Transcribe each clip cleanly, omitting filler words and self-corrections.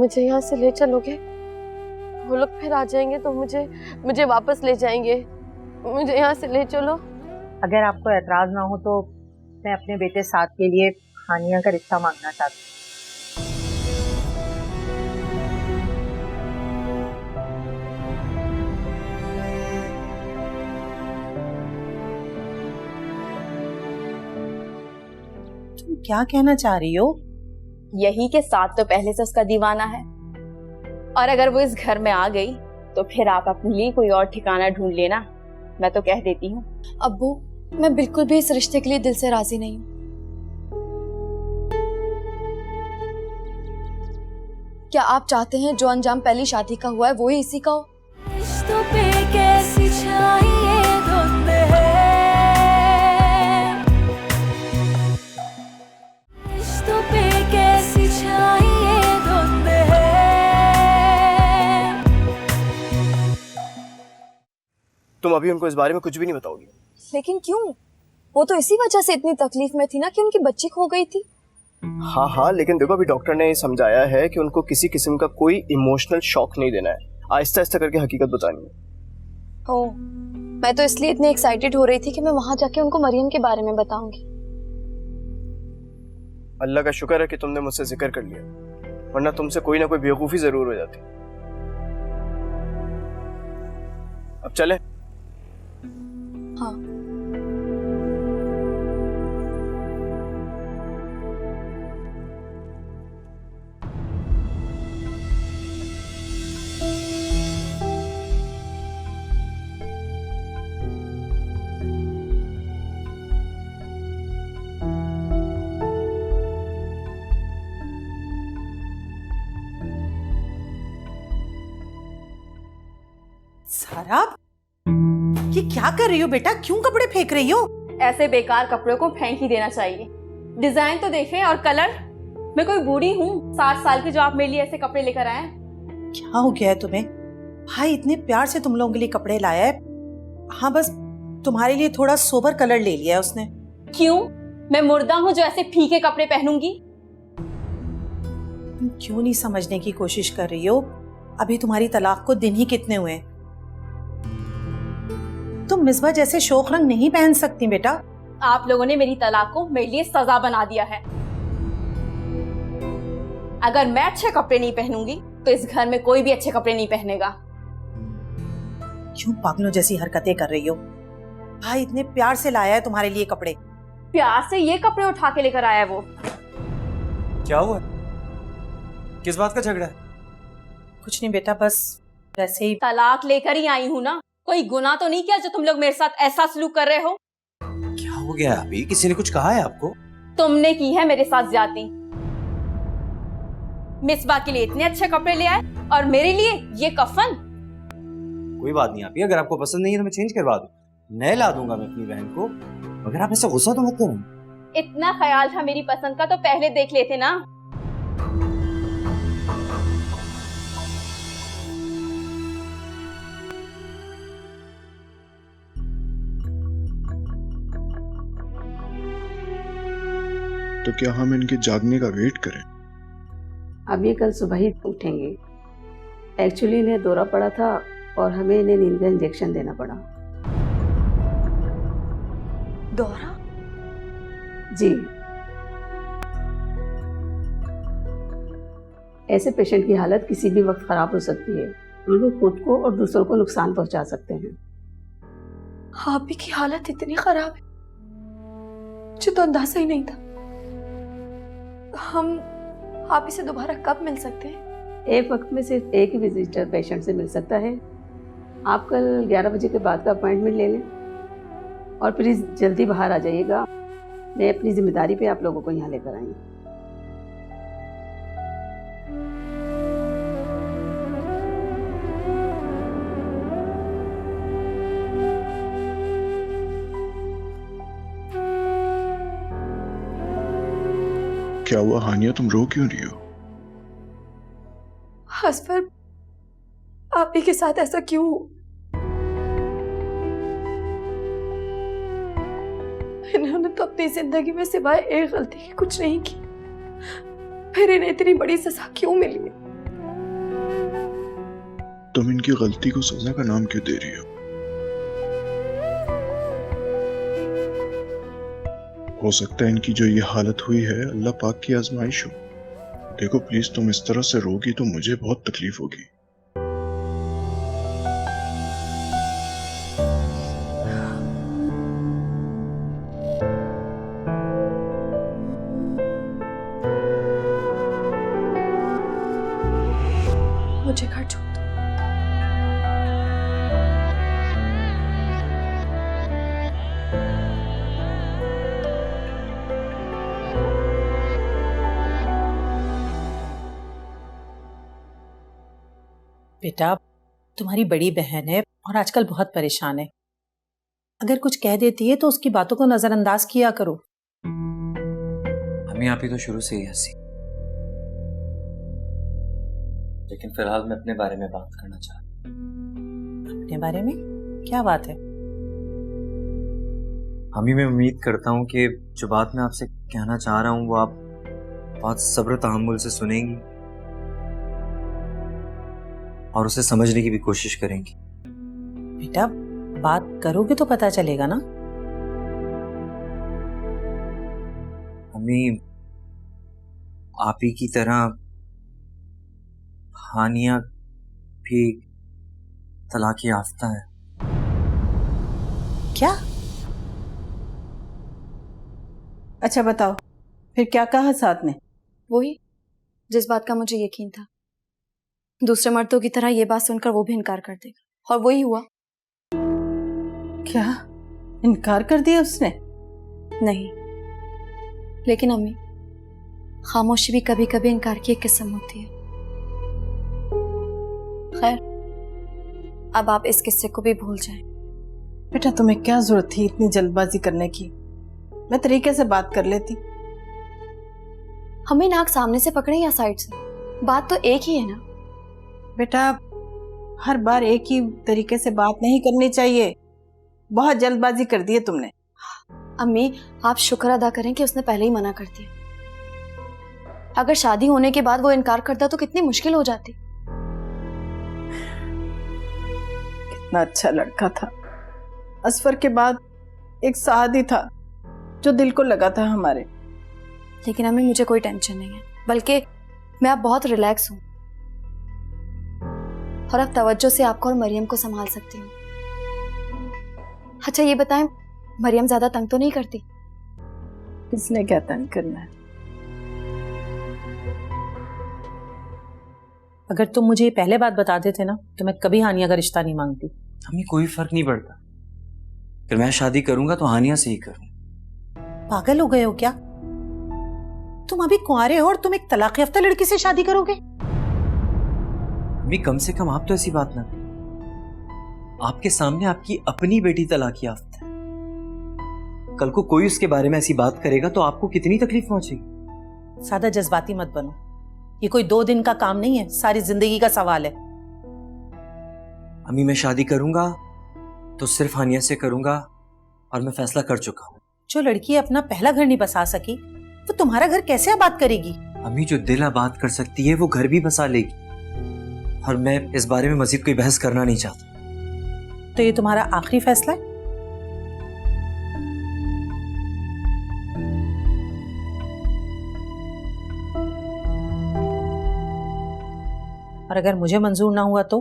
मुझे यहाँ से ले चलोगे? वो लोग फिर आ जाएंगे तो मुझे वापस ले जाएंगे। मुझे यहाँ से ले चलो। अगर आपको एतराज ना हो तो मैं अपने बेटे साथ के लिए हानिया का रिश्ता मांगना चाहती हूँ। तुम क्या कहना चाह रही हो? यही के साथ तो पहले से उसका दीवाना है, और अगर वो इस घर में आ गई तो फिर आप अपने लिए कोई और ठिकाना ढूंढ लेना। मैं तो कह देती हूँ। अब्बू, मैं बिल्कुल भी इस रिश्ते के लिए दिल से राजी नहीं हूँ। क्या आप चाहते हैं जो अंजाम पहली शादी का हुआ है वो ही इसी का हो? रिश्तों पे कैसी छाई धुंध है, रिश्तों पे कैसी छाई धुंध है। तुम अभी उनको इस बारे में कुछ भी नहीं बताओगी? लेकिन क्यों? वो तो इसी वजह से इतनी तकलीफ में थी ना कि उनकी बच्ची खो गई थी। हाँ, लेकिन देखो अभी डॉक्टर ने समझाया है कि उनको किसी किस्म का कोई इमोशनल शॉक नहीं देना है, आहिस्ता आहिस्ता करके हकीकत बतानी है। ओह, मैं तो इसलिए इतनी एक्साइटेड हो रही थी कि मैं वहां जाके उनको मरियम के बारे में बताऊंगी। अल्लाह का शुक्र है कि तुमने मुझसे जिक्र कर लिया, वरना तुमसे कोई ना कोई बेवकूफी जरूर हो जाती। अब चले? हाँ। सारा, ये क्या कर रही हो बेटा? क्यों कपड़े फेंक रही हो? ऐसे बेकार कपड़ों को फेंक ही देना चाहिए। डिजाइन तो देखे और कलर। मैं कोई बूढ़ी हूँ 60 साल की जो आप मेरे लिए ऐसे कपड़े लेकर आए? क्या हो गया है तुम्हें? भाई इतने प्यार से तुम लोगों के लिए कपड़े लाया है। हाँ, बस तुम्हारे लिए थोड़ा सोबर कलर ले लिया है उसने। क्यों? मैं मुर्दा हूँ जो ऐसे फीके कपड़े पहनूंगी? तुम क्यों नहीं समझने की कोशिश कर रही हो? अभी तुम्हारी तलाक को दिन ही कितने हुए? तुम मिसबा जैसे शौक रंग नहीं पहन सकती बेटा। आप लोगों ने मेरी तलाक को मेरे लिए सजा बना दिया है। अगर मैं अच्छे कपड़े नहीं पहनूंगी तो इस घर में कोई भी अच्छे कपड़े नहीं पहनेगा। क्यों पागलों जैसी हरकतें कर रही हो? भाई इतने प्यार से लाया है तुम्हारे लिए कपड़े। प्यार से ये कपड़े उठा के लेकर आया है वो। क्या हुआ? किस बात का झगड़ा है? कुछ नहीं बेटा, बस वैसे ही। तलाक लेकर ही आई हूँ ना, कोई गुनाह तो नहीं किया जो तुम लोग मेरे साथ ऐसा सलूक कर रहे हो? क्या हो गया अभी? किसी ने कुछ कहा है आपको? तुमने की है मेरे साथ ज्यादती। मिसबा के लिए इतने अच्छे कपड़े ले आए और मेरे लिए ये कफन। कोई बात नहीं आपी, अगर आपको पसंद नहीं है तो मैं चेंज करवा दूं, नए ला दूंगा मैं अपनी बहन को। अगर आप ऐसा गुस्सा तो मत करो। इतना ख्याल था मेरी पसंद का तो पहले देख लेते ना। तो क्या हम इनके जागने का वेट करें? अब ये कल सुबह ही उठेंगे। एक्चुअली इन्हें दौरा पड़ा था और हमें इन्हें नींद का इंजेक्शन देना पड़ा। दौरा? जी, ऐसे पेशेंट की हालत किसी भी वक्त खराब हो सकती है और वो खुद को और दूसरों को नुकसान पहुंचा सकते हैं। आपी की हालत इतनी खराब है, मुझे तो अंदाजा ही नहीं था। हम आप इसे दोबारा कब मिल सकते हैं? एक वक्त में सिर्फ एक ही विजिटर पेशेंट से मिल सकता है। आप कल 11 बजे के बाद का अपॉइंटमेंट ले लें और प्लीज़ जल्दी बाहर आ जाइएगा। मैं अपनी जिम्मेदारी पे आप लोगों को यहाँ लेकर आई। क्या हुआ हानिया, तुम रो क्यों रही हो? असफर, आप ही के साथ ऐसा क्यों? इन्होंने तो अपनी जिंदगी में सिवाय एक गलती की कुछ नहीं की, फिर इन्हें इतनी बड़ी सजा क्यों मिली है? तुम इनकी गलती को सजा का नाम क्यों दे रही हो सकता है इनकी जो ये हालत हुई है अल्लाह पाक की आजमाइश हो। देखो प्लीज, तुम इस तरह से रोगी तो मुझे बहुत तकलीफ होगी। मुझे घर छोड़ दो। बेटा, तुम्हारी बड़ी बहन है और आजकल बहुत परेशान है। अगर कुछ कह देती है तो उसकी बातों को नजरअंदाज किया करो। हमें आप ही तो शुरू से ही हंसी, लेकिन फिलहाल मैं अपने बारे में बात करना चाहता हूँ। अपने बारे में क्या बात है? हमें मैं उम्मीद करता हूँ कि जो बात मैं आपसे कहना चाह रहा हूँ वो आप बहुत सब्र तहम्मुल से सुनेंगी और उसे समझने की भी कोशिश करेंगी। बेटा, बात करोगे तो पता चलेगा ना। अम्मी, आप ही की तरह हानिया भी तलाक याफ्ता है। क्या? अच्छा बताओ, फिर क्या कहा साथ ने? वही जिस बात का मुझे यकीन था। दूसरे मर्दों की तरह ये बात सुनकर वो भी इनकार कर देगा, और वही हुआ। क्या इनकार कर दिया उसने? नहीं, लेकिन अम्मी, खामोशी भी कभी कभी इनकार की एक किस्म होती है। खैर, अब आप इस किस्से को भी भूल जाएं। बेटा, तुम्हें क्या जरूरत थी इतनी जल्दबाजी करने की? मैं तरीके से बात कर लेती। हमें नाक सामने से पकड़े या साइड से, बात तो एक ही है ना। बेटा, हर बार एक ही तरीके से बात नहीं करनी चाहिए। बहुत जल्दबाजी कर दी है तुमने। अम्मी, आप शुक्र अदा करें कि उसने पहले ही मना कर दिया। अगर शादी होने के बाद वो इनकार करता तो कितनी मुश्किल हो जाती। कितना अच्छा लड़का था। असफर के बाद एक सादी था जो दिल को लगा था हमारे। लेकिन अम्मी, मुझे कोई टेंशन नहीं है, बल्कि मैं अब बहुत रिलैक्स हूँ और अब तवज्जो से आपको और मरियम को संभाल सकती हूँ। अच्छा ये बताएं, मरियम ज्यादा तंग तो नहीं करती? किसने क्या तंग करना है? अगर तुम मुझे ये पहले बात बता देते ना तो मैं कभी हानिया का रिश्ता नहीं मांगती। हमें कोई फर्क नहीं पड़ता। फिर मैं शादी करूंगा तो हानिया से ही करूं। पागल हो गए हो क्या? तुम अभी कुंवारे हो और तुम एक तलाक याफ्ता लड़की से शादी करोगे? अम्मी, कम से कम आप तो ऐसी बात ना करें। आपके सामने आपकी अपनी बेटी तलाक याफ्ता है। कल को कोई उसके बारे में ऐसी बात करेगा तो आपको कितनी तकलीफ पहुंचेगी। ज्यादा जज्बाती मत बनो। ये कोई 2 दिन का काम नहीं है, सारी जिंदगी का सवाल है। अम्मी, मैं शादी करूंगा तो सिर्फ हानिया से करूंगा और मैं फैसला कर चुका हूं। जो लड़की अपना पहला घर नहीं बसा सकी वो तुम्हारा घर कैसे आबाद करेगी? अम्मी, जो दिल आबाद कर सकती है वो घर भी बसा लेगी, और मैं इस बारे में मजीद कोई बहस करना नहीं चाहता। तो ये तुम्हारा आखिरी फैसला है? और अगर मुझे मंजूर ना हुआ तो?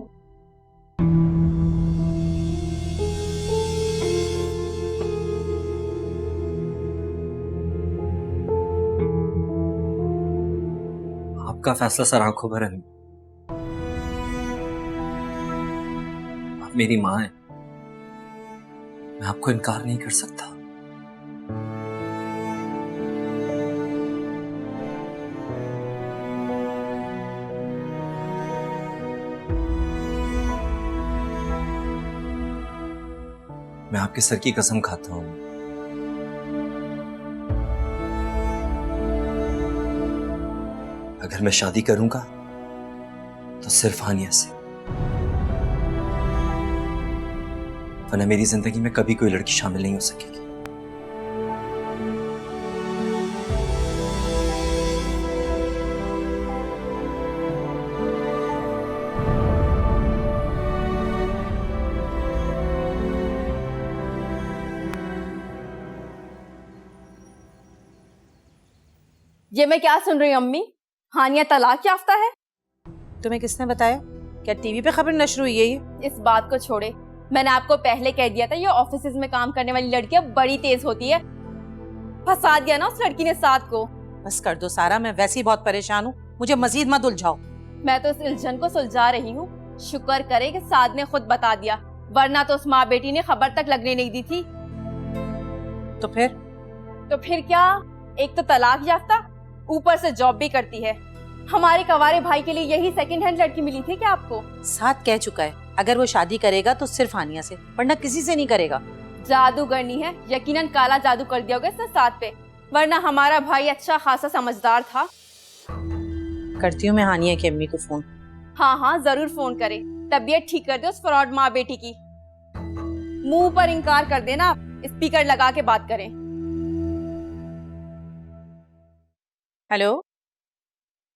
आपका फैसला सर आंखों भर है। आप मेरी मां हैं, मैं आपको इनकार नहीं कर सकता। मैं आपके सर की कसम खाता हूं, अगर मैं शादी करूंगा तो सिर्फ हानिया से, वरना मेरी जिंदगी में कभी कोई लड़की शामिल नहीं हो सकेगी। ये मैं क्या सुन रही हूँ अम्मी? हानिया तलाक याफ्ता है? तुम्हें किसने बताया? क्या टीवी पे खबर नशर हुई है ये? इस बात को छोड़े, मैंने आपको पहले कह दिया था ये ऑफिस में काम करने वाली लड़कियां बड़ी तेज होती है। फंसा दिया ना उस लड़की ने साथ को। बस कर दो सारा, मैं वैसे ही बहुत परेशान हूँ, मुझे मजीद मत उलझाओ। मैं तो इस उलझन को सुलझा रही हूँ। शुक्र करे कि साद ने खुद बता दिया, वरना तो उस माँ बेटी ने खबर तक लगने नहीं दी थी। तो फिर क्या? एक तो तलाक याफ्ता, ऊपर से जॉब भी करती है। हमारे कवारे भाई के लिए यही सेकंड हैंड लड़की मिली थी क्या आपको? साथ कह चुका है अगर वो शादी करेगा तो सिर्फ हानिया से, वरना किसी से नहीं करेगा। जादू करनी है, यकीनन काला जादू कर दिया होगा इसने साथ पे, वरना हमारा भाई अच्छा खासा समझदार था। करती हूँ मैं हानिया की अम्मी को फोन। हाँ जरूर फोन करे, तबीयत ठीक कर दे उस फ्रॉड माँ बेटी की। मुंह पर इनकार कर देना, स्पीकर लगा के बात करें। हेलो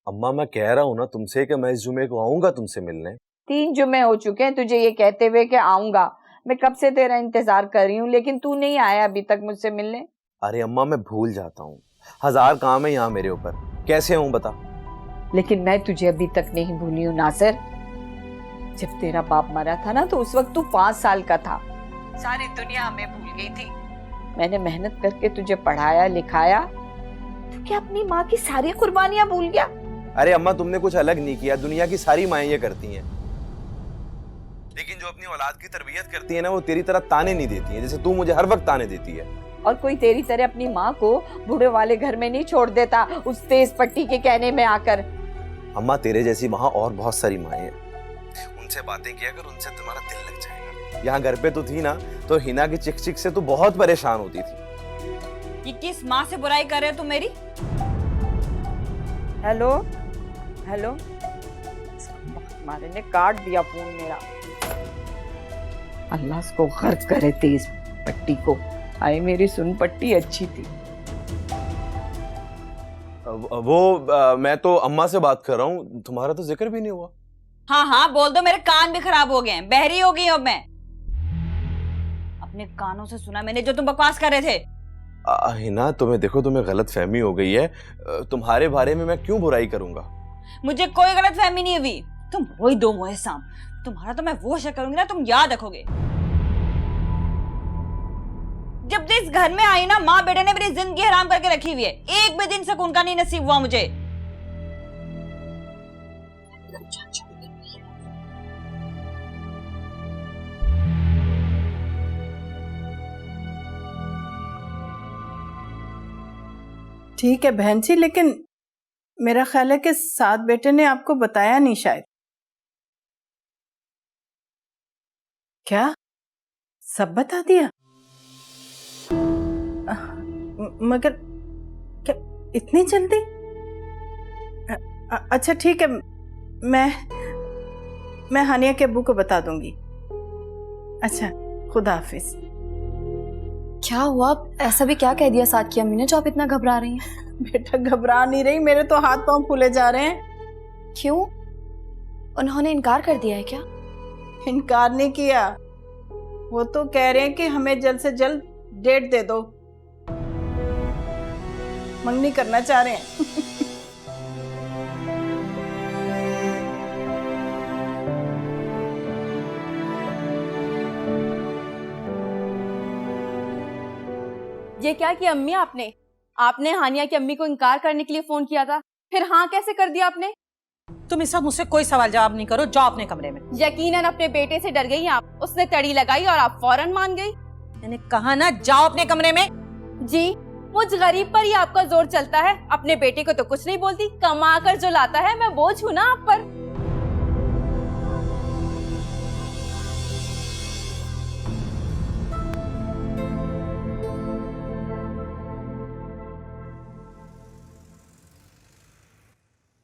अम्मा, मैं कह रहा हूँ ना तुमसे कि मैं इस जुमे को आऊंगा तुमसे मिलने। 3 जुमे हो चुके हैं तुझे ये कहते हुए कि आऊंगा। मैं कब से तेरा इंतजार कर रही हूँ, लेकिन तू नहीं आया अभी तक मुझसे मिलने। अरे अम्मा, मैं भूल जाता हूँ, 1000 काम है यहाँ मेरे ऊपर, कैसे आऊँ बता। लेकिन मैं तुझे अभी तक नहीं भूली हूँ नासिर। जब तेरा बाप मरा था ना तो उस वक्त तू 5 साल का था, सारी दुनिया हमें भूल गई थी। मैंने मेहनत करके तुझे पढ़ाया लिखाया, तू क्या अपनी माँ की सारी कुर्बानियां भूल गया? अरे अम्मा, तुमने कुछ अलग नहीं किया, दुनिया की सारी माएं ये करती हैं, लेकिन जो अपनी औलाद की तरबियत करती है ना वो तेरी तरह ताने नहीं देती है, जैसे तू मुझे हर वक्त ताने देती है। और कोई तेरी तरह अपनी माँ को बूढ़े वाले घर में नहीं छोड़ देता उस तेज पट्टी के कहने में आकर। अम्मा, तेरे जैसी वहाँ और बहुत सारी माएं हैं, उनसे बातें किया कर, उनसे तुम्हारा दिल लग जाएगा। यहाँ घर पे तो थी ना, तो हिना की चिक चिक से तू बहुत परेशान होती थी। ये किस माँ से बुराई कर रहे हो तुम मेरी? हेलो हेलो, हमारे ने काट दिया फोन मेरा। अल्लाह उसको गर्क करे तेज पट्टी को। आए मेरी सुन पट्टी अच्छी थी। मैं तो अम्मा से बात कर रहा हूँ, तुम्हारा तो जिक्र भी नहीं हुआ। हाँ बोल दो, मेरे कान भी खराब हो गए हैं, बहरी हो गई अब मैं। अपने कानों से सुना मैंने जो तुम बकवास कर रहे थे। हिना, तुम्हें देखो, तुम्हें गलत फहमी हो गई है, तुम्हारे बारे में मैं क्यों बुराई करूंगा? मुझे कोई गलत फहमी नहीं हुई, तुम वही दो मुहे साम। तुम्हारा तो मैं वो शक करूंगी ना, तुम याद रखोगे। जब से इस घर में आई ना, माँ बेटे ने मेरी जिंदगी हराम करके रखी हुई है, एक भी दिन सुकून का नहीं नसीब हुआ मुझे। ठीक है बहन जी, लेकिन मेरा ख्याल है कि साथ बेटे ने आपको बताया नहीं शायद। क्या सब बता दिया? मगर क्या इतनी जल्दी? अच्छा ठीक है, मैं हानिया के अब्बू को बता दूंगी। अच्छा, खुदा हाफिज। क्या हुआ? ऐसा भी क्या कह दिया साथ की अम्मी ने जो आप इतना घबरा रही हैं? बेटा घबरा नहीं रही, मेरे तो हाथ पांव फूले जा रहे हैं। क्यों? उन्होंने इनकार कर दिया है क्या? इनकार नहीं किया, वो तो कह रहे हैं कि हमें जल्द से जल्द डेट दे दो, मंगनी करना चाह रहे हैं। ये क्या किया अम्मी आपने हानिया की अम्मी को इनकार करने के लिए फोन किया था, फिर हाँ कैसे कर दिया आपने? तुम इस वक्त मुझसे कोई सवाल जवाब नहीं करो, जाओ अपने कमरे में। यकीनन अपने बेटे से डर गई आप, उसने तड़ी लगाई और आप फौरन मान गई। मैंने कहा ना, जाओ अपने कमरे में। जी, मुझ गरीब पर ही आपका जोर चलता है, अपने बेटे को तो कुछ नहीं बोलती, कमा कर जो लाता है मैं बोझ हूं ना आप पर।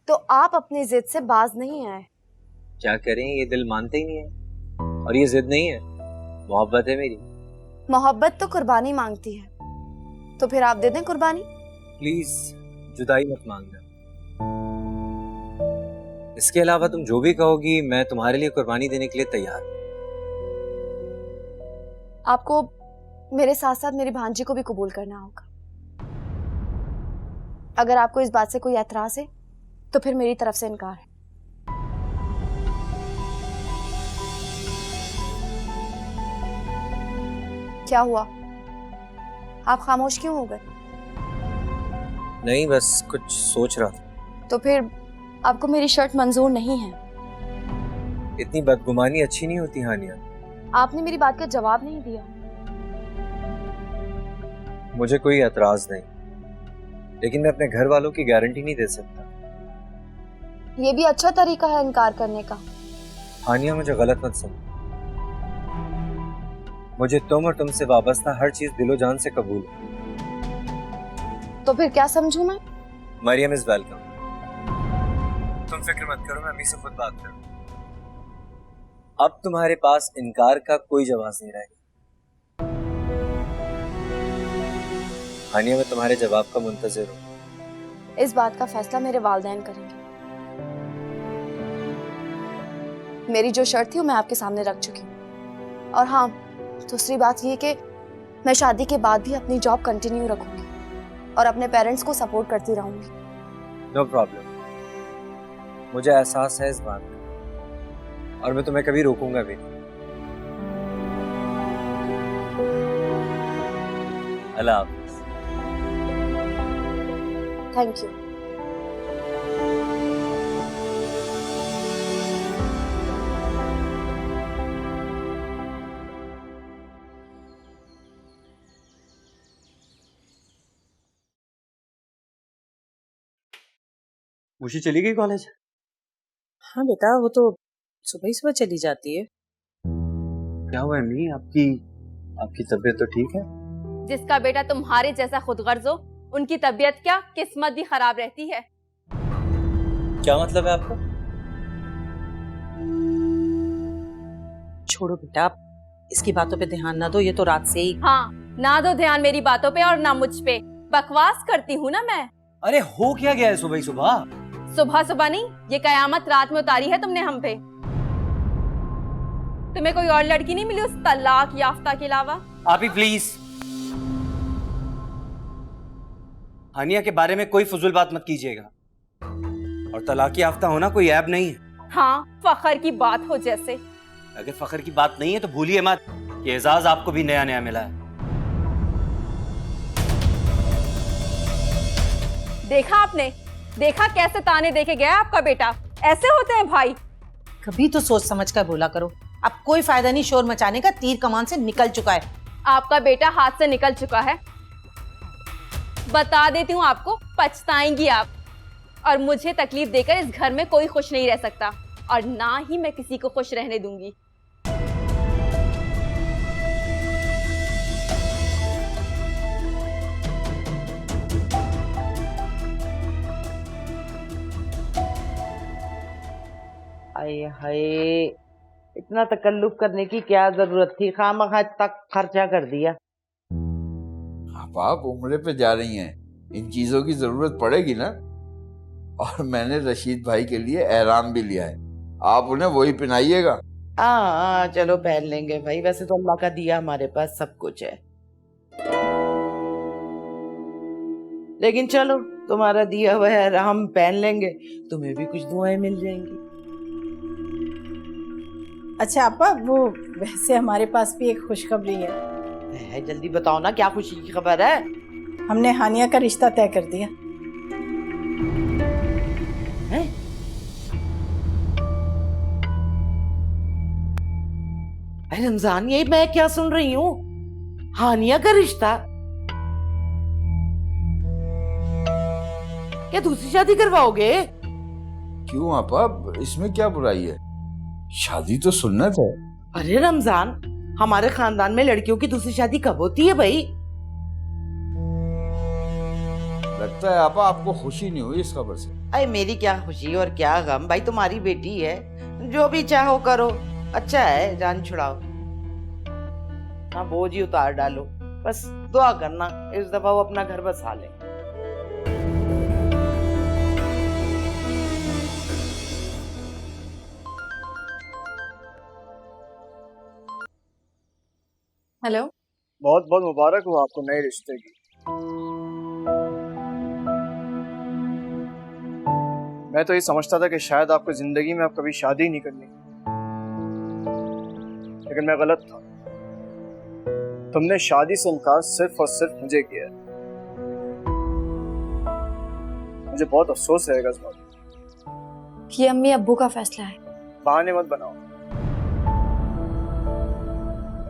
तो आप अपनी जिद से बाज नहीं आए? क्या करें, ये दिल मानते ही नहीं है, और ये जिद नहीं है, मोहब्बत है मेरी। मोहब्बत तो कुर्बानी मांगती है, तो फिर आप दे दें कुर्बानी। प्लीज जुदाई मत मांगना, इसके अलावा तुम जो भी कहोगी मैं तुम्हारे लिए कुर्बानी देने के लिए तैयार हूं। आपको मेरे साथ साथ मेरी भांजी को भी कबूल करना होगा। अगर आपको इस बात से कोई एतराज है तो फिर मेरी तरफ से इनकार है। क्या हुआ, आप खामोश क्यों हो गए? नहीं, बस कुछ सोच रहा था। तो फिर आपको मेरी शर्ट मंजूर नहीं है? इतनी बदगुमानी अच्छी नहीं होती हानिया। आपने मेरी बात का जवाब नहीं दिया। मुझे कोई एतराज नहीं, लेकिन मैं अपने घर वालों की गारंटी नहीं दे सकता। ये भी अच्छा तरीका है इनकार करने का। हानिया, मुझे गलत मत समझो। मुझे तुम और तुमसे वाबस्ता हर चीज दिलो जान से कबूल है। तो फिर क्या समझूं मैं? Maryam is welcome. तुम फिक्र मत करो, मैं अम्मी से खुद बात करूँ। अब तुम्हारे पास इनकार का कोई जवाब नहीं रहेगा। हानिया, मैं तुम्हारे जवाब का मुंतजिर हूँ। इस बात का फैसला मेरे वालिदैन करेंगे। मेरी जो शर्त थी वो मैं आपके सामने रख चुकी हूँ। और हाँ, दूसरी बात ये कि मैं शादी के बाद भी अपनी जॉब कंटिन्यू रखूंगी और अपने पेरेंट्स को सपोर्ट करती रहूंगी। नो प्रॉब्लम, मुझे एहसास है इस बात का, और मैं तुम्हें कभी रोकूंगा भी नहीं। अल्लाह हाफ़िज़। Thank you. खुशी चली गई कॉलेज? हाँ बेटा, वो तो सुबह ही सुबह चली जाती है। क्या हुआ अम्मी, आपकी तबीयत तो ठीक है? जिसका बेटा तुम्हारे जैसा खुदगर्ज हो, उनकी तबीयत क्या किस्मत भी खराब रहती है। क्या मतलब है आपका? छोड़ो बेटा, इसकी बातों पे ध्यान ना दो, ये तो रात से ही। हाँ, ना दो ध्यान मेरी बातों पे और ना मुझ पे। बकवास करती हूँ ना मैं। अरे हो क्या गया है सुबह ही सुबह? सुबह सुबह नहीं, ये कयामत रात में उतारी है तुमने हम पे। तुम्हें कोई और लड़की नहीं मिली उस तलाक याफ्ता के अलावा? आप ही प्लीज हानिया के बारे में कोई फजूल बात मत कीजिएगा। और तलाक याफ्ता होना कोई ऐब नहीं है। हाँ, फखर की बात हो जैसे। अगर फखर की बात नहीं है तो भूलिए मत कि एजाज आपको भी नया नया मिला है। देखा आपने, देखा कैसे ताने देके गया आपका बेटा। ऐसे होते हैं भाई। कभी तो सोच समझ कर बोला करो। अब कोई फायदा नहीं शोर मचाने का, तीर कमान से निकल चुका है। आपका बेटा हाथ से निकल चुका है। बता देती हूँ आपको, पछताएंगी आप। और मुझे तकलीफ देकर इस घर में कोई खुश नहीं रह सकता, और ना ही मैं किसी को खुश रहने दूंगी। हाय हाय, इतना तकल्लुफ करने की क्या जरूरत थी? खामखा तक खर्चा कर दिया। आप उम्रे पे जा रही हैं, इन चीजों की जरूरत पड़ेगी ना। और मैंने रशीद भाई के लिए एहराम भी लिया है, आप उन्हें वही पहनाइएगा। हाँ चलो पहन लेंगे भाई, वैसे तो अल्लाह का दिया हमारे पास सब कुछ है। लेकिन चलो, तुम्हारा दिया हुआ है हम पहन लेंगे, तुम्हें भी कुछ दुआएं मिल जाएंगी। अच्छा आपा, वो वैसे हमारे पास भी एक खुशखबरी है। जल्दी बताओ ना, क्या खुशी की खबर है? हमने हानिया का रिश्ता तय कर दिया है? रमजान, ये मैं क्या सुन रही हूँ? हानिया का रिश्ता? क्या दूसरी शादी करवाओगे? क्यों आपा, इसमें क्या बुराई है? शादी तो सुन्नत है। अरे रमजान, हमारे खानदान में लड़कियों की दूसरी शादी कब होती है भाई? लगता है आपा आपको खुशी नहीं हुई इस खबर से। अरे मेरी क्या खुशी और क्या गम भाई, तुम्हारी बेटी है, जो भी चाहो करो, अच्छा है, जान छुड़ाओ, हाँ बोझ ही उतार डालो। बस दुआ करना इस दफा वो अपना घर बसा ले। हेलो, बहुत बहुत मुबारक हो आपको नए रिश्ते की। मैं तो ये समझता था कि शायद आपको जिंदगी में आप कभी शादी नहीं करनी, लेकिन मैं गलत था। तुमने शादी से इनकार सिर्फ और सिर्फ मुझे किया है। मुझे बहुत अफसोस रहेगा इस बात पर। ये अम्मी अब्बू का फैसला है। बहाने मत बनाओ।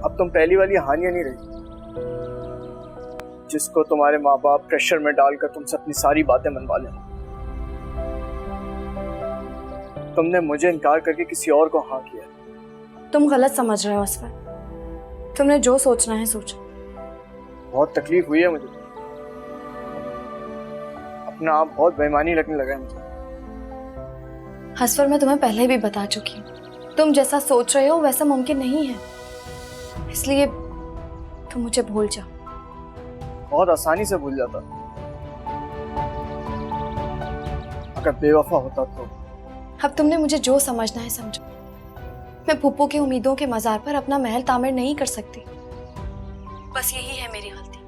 अब तुम पहली वाली हानिया नहीं रही जिसको तुम्हारे माँ बाप प्रेशर में डालकर तुमसे अपनी सारी बातें मनवा लें। तुमने मुझे इनकार करके किसी और को हाँ किया। तुम गलत समझ रहे हो असफर। तुमने जो सोचना है सोचो। बहुत तकलीफ हुई है मुझे। अपना आप बहुत बेईमानी लगने लगा है मुझे। असफर, मैं तुम्हें पहले भी बता चुकी हूँ, तुम जैसा सोच रहे हो वैसा मुमकिन नहीं है, इसलिए तुम मुझे भूल जाओ। बहुत आसानी से भूल जाता अगर बेवफा होता तो। अब तुमने मुझे जो समझना है समझो। मैं फूफो की उम्मीदों के मजार पर अपना महल तामीर नहीं कर सकती। बस यही है मेरी गलती।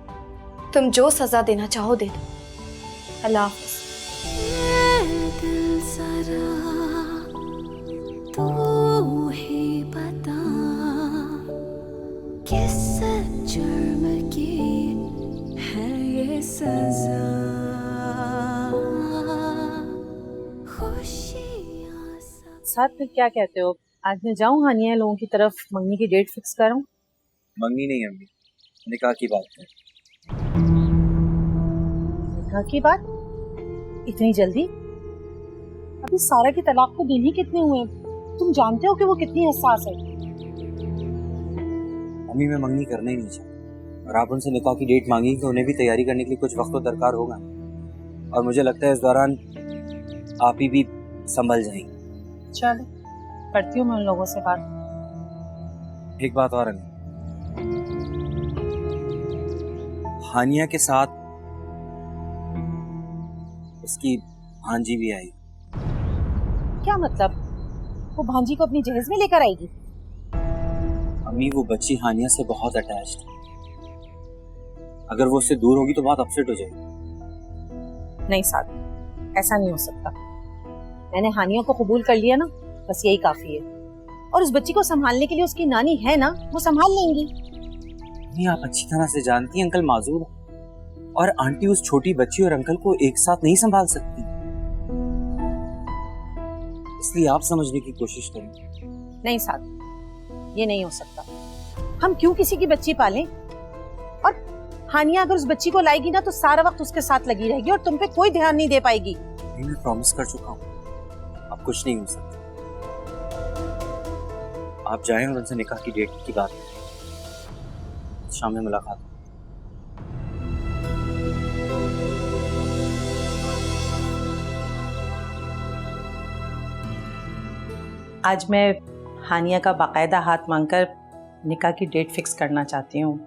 तुम जो सजा देना चाहो दे दो। अल्लाह हाफ़िज़। तू ही बता किस जुर्म की है ये सजा। साथ फिर क्या कहते हो, आज मैं जाऊँ हानिया लोगों की तरफ, मंगनी की डेट फिक्स करूँ? मंगनी नहीं अम्मी, निकाह की बात है। निकाह की बात? इतनी जल्दी? अभी सारा की तलाक को दिन ही कितने हुए हैं? तुम जानते हो कि वो कितनी हसास है। अम्मी मैं मंगनी करना ही नहीं चाहती, और आप उनसे निकाह की डेट मांगी तो उन्हें भी तैयारी करने के लिए कुछ वक्त तो दरकार होगा, और मुझे लगता है इस दौरान आप ही भी संभल जाएंगी। चलो करती हूँ मैं उन लोगों से बात। एक बात और अम्मी, हानिया के साथ उसकी भांजी भी आई। क्या मतलब? वो भांजी को अपनी जहेज में लेकर आएगी? अम्मी वो बच्ची हानिया से बहुत अटैच्ड है, अगर वो उससे दूर होगी तो बहुत अपसेट हो जाएगी। नहीं साथ, ऐसा नहीं हो सकता। मैंने हानिया को कबूल कर लिया ना, बस यही काफी है। और उस बच्ची को संभालने के लिए उसकी नानी है ना, वो संभाल लेंगी। नहीं, आप अच्छी तरह से जानती हैं अंकल माजूर है, और आंटी उस छोटी बच्ची और अंकल को एक साथ नहीं संभाल सकती, इसलिए आप समझने की कोशिश करें। नहीं साथ, ये नहीं हो सकता। हम क्यों किसी की बच्ची पालें? और हानिया अगर उस बच्ची को लाएगी ना तो सारा वक्त उसके साथ लगी रहेगी और तुम पे कोई ध्यान नहीं दे पाएगी। मैं प्रॉमिस कर चुका हूँ, अब कुछ नहीं हो सकता। आप जाएं और उनसे निकाह की डेट की बात करें। शाम में मुलाकात। आज मैं हानिया का बाकायदा हाथ मांगकर निकाह की डेट फिक्स करना चाहती हूँ।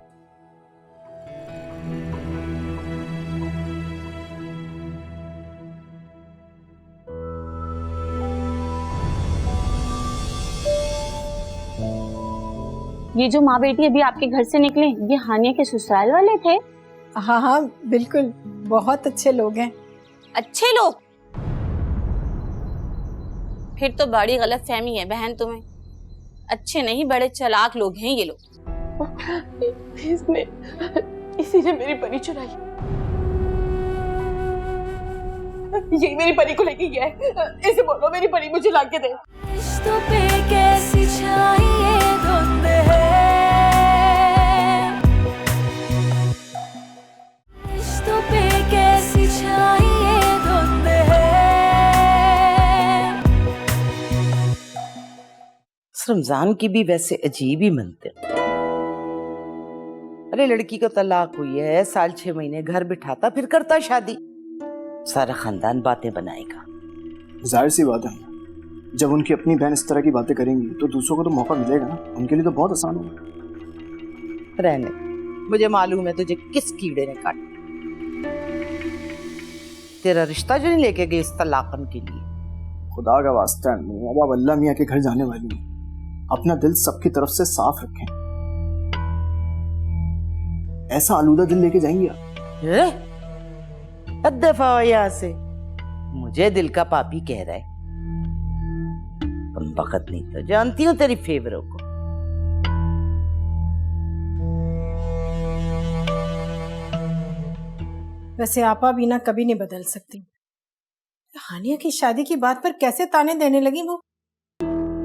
ये जो माँ बेटी अभी आपके घर से निकले, ये हानिया के ससुराल वाले थे? हाँ हाँ बिल्कुल, बहुत अच्छे लोग हैं। अच्छे लोग? फिर तो बड़ी गलत फहमी है बहन तुम्हें। अच्छे नहीं, बड़े चालाक लोग हैं ये लोग। इसी ने मेरी परी चुराई। यही मेरी परी को लेके गया है। इसे बोलो मेरी परी मुझे लाके दे। रिश्तों पे कैसी छाई धुंध है, रिश्तों पे कैसी छाई धुंध है। रमजान की भी वैसे अजीब ही मनते। अरे लड़की को तलाक हुई है, साल 6 महीने घर बिठाता, फिर करता शादी, सारा खानदान बातें बनाएगा। जाहिर सी बात है, जब उनकी अपनी बहन इस तरह की बातें करेंगी तो दूसरों को तो मौका मिलेगा ना। उनके लिए तो बहुत आसान होगा। रहने, मुझे मालूम है तुझे किस कीड़े ने काटा। तेरा रिश्ता जो नहीं लेके गए इस तलाकन के लिए। खुदा का वास्ता है, अब आप अल्लाह मियाँ के घर जाने वाली हैं, अपना दिल सबकी तरफ से साफ रखें। ऐसा आलूदा दिल लेके जाएंगे आप? दफा यहाँ से, मुझे दिल का पापी कह रहा है। तुम बखत नहीं तो जानती हूँ तेरी फेवरों को। वैसे आपा भी ना कभी नहीं बदल सकती। हानिया की शादी की बात पर कैसे ताने देने लगी वो।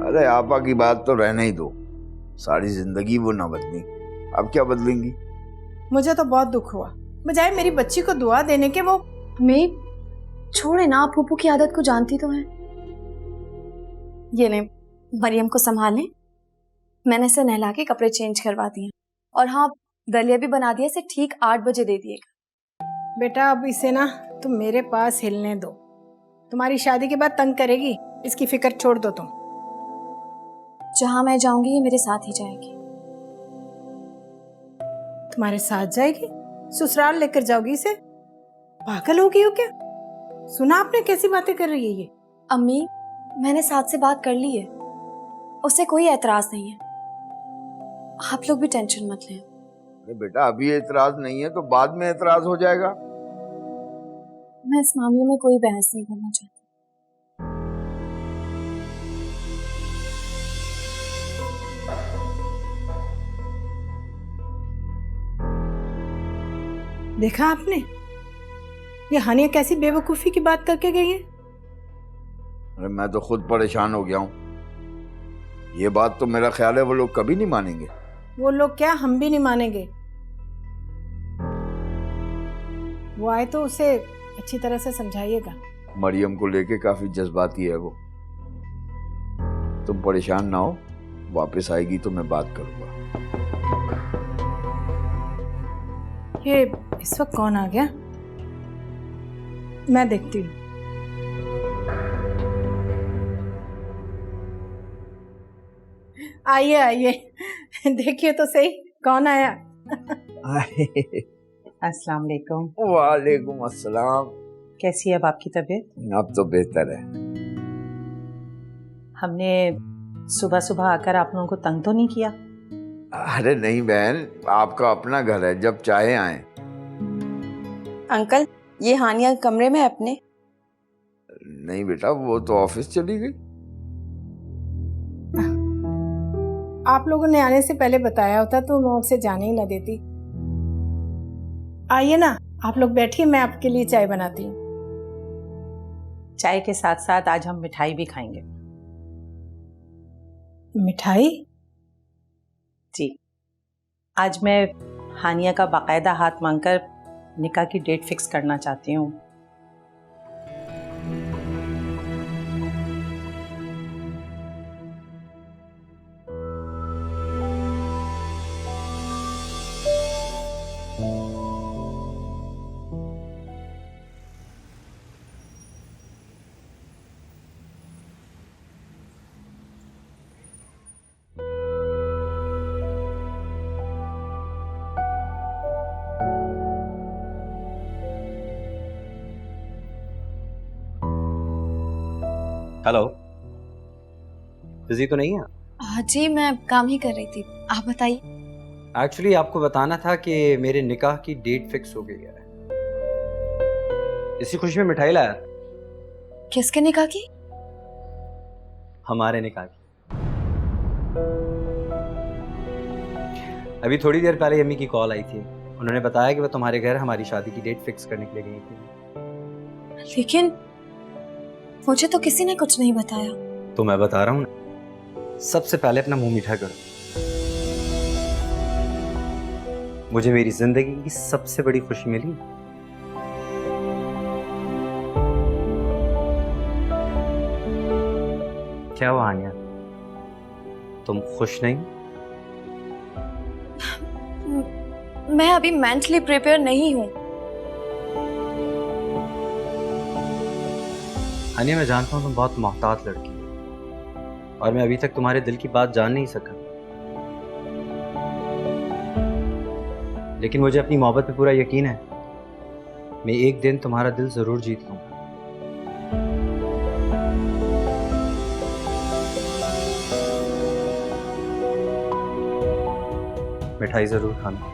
अरे आपा की बात तो रहने ही दो, सारी जिंदगी वो ना बदली, अब क्या बदलेंगी। मुझे तो बहुत दुख हुआ, बजाय मेरी बच्ची को दुआ देने के वो। मैं छोड़े ना, आप फूफू की आदत को जानती तो है। ये ले, मरियम को संभालें। मैंने इसे नहला के कपड़े चेंज करवा दिए और हाँ, दलिया भी बना दिया। इसे ठीक 8 बजे दे दिएगा। बेटा अब इसे ना तुम मेरे पास हिलने दो, तुम्हारी शादी के बाद तंग करेगी, इसकी फिक्र छोड़ दो तुम। जहां मैं जाऊंगी ये मेरे साथ ही जाएगी। तुम्हारे साथ जाएगी? ससुराल लेकर जाओगी इसे? पागल हो गई हो क्या? सुना आपने कैसी बातें कर रही है ये? अम्मी, मैंने साथ से बात कर ली है, उसे कोई एतराज नहीं है। आप लोग भी टेंशन मत लें। अरे बेटा अभी एतराज नहीं है तो बाद में एतराज हो जाएगा। मैं इस मामले में कोई बहस नहीं करना चाहती। देखा आपने ये हानिया कैसी बेवकूफी की बात करके गई है। अरे मैं तो खुद परेशान हो गया हूँ। ये बात तो मेरा ख्याल है वो लोग कभी नहीं मानेंगे। वो लोग क्या, हम भी नहीं मानेंगे। वो आए तो उसे अच्छी तरह से समझाइएगा। मरियम को लेके काफी जज्बाती है वो। तुम परेशान ना हो, वापस आएगी तो मैं बात करूंगा। ये इस वक्त कौन आ गया? मैं देखती हूँ। आइए आइए, देखिए तो सही कौन आया। अस्सलाम वालेकुम। वालेकुम अस्सलाम। कैसी है अब आपकी तबीयत? अब तो बेहतर है। हमने सुबह सुबह आकर आप लोगों को तंग तो नहीं किया? अरे नहीं बहन, आपका अपना घर है, जब चाहे आए। अंकल, ये हानिया कमरे में अपने? नहीं बेटा, वो तो ऑफिस चली गई। आप लोगों ने आने से पहले बताया होता तो मैं उसे जाने ही ना देती। आइए ना, आप लोग बैठिए, मैं आपके लिए चाय बनाती हूँ। चाय के साथ साथ आज हम मिठाई भी खाएंगे। मिठाई? जी, आज मैं हानिया का बाकायदा हाथ मांगकर निकाह की डेट फिक्स करना चाहती हूँ। हेलो, बिजी तो नहीं है? जी, मैं काम ही कर रही थी, आप बताइए। एक्चुअली आपको बताना था कि मेरे निकाह की डेट फिक्स हो गई है। इसी खुशी में मिठाई लाया। किसके निकाह की? हमारे निकाह की। अभी थोड़ी देर पहले अम्मी की कॉल आई थी, उन्होंने बताया कि वो तुम्हारे घर हमारी शादी की डेट फिक्स करने के लिए गई थी। लेकिन मुझे तो किसी ने कुछ नहीं बताया। तो मैं बता रहा हूँ ना, सबसे पहले अपना मुंह मीठा करो। मुझे मेरी जिंदगी की सबसे बड़ी खुशी मिली। क्या हुआ आनिया, तुम खुश नहीं? मैं अभी मेंटली प्रिपेयर नहीं हूँ। आनिया, मैं जानता हूँ तुम बहुत मोहतात लड़की हो और मैं अभी तक तुम्हारे दिल की बात जान नहीं सका, लेकिन मुझे अपनी मोहब्बत पे पूरा यकीन है। मैं एक दिन तुम्हारा दिल जरूर जीत लूंगा। मिठाई जरूर खाना।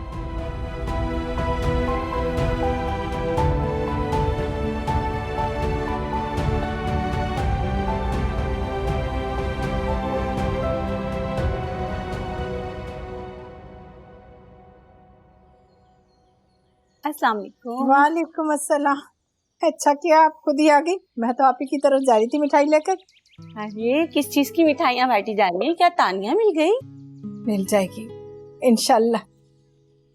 अस्सलाम वालेकुम। वालेकुम अस्सलाम। अच्छा किया आप खुद ही आ गई, मैं तो आप ही की तरफ जा रही थी मिठाई लेकर। अरे किस चीज की मिठाइयाँ बांटी जा रही हैं? क्या तानिया मिल गई? मिल जाएगी इंशाल्लाह,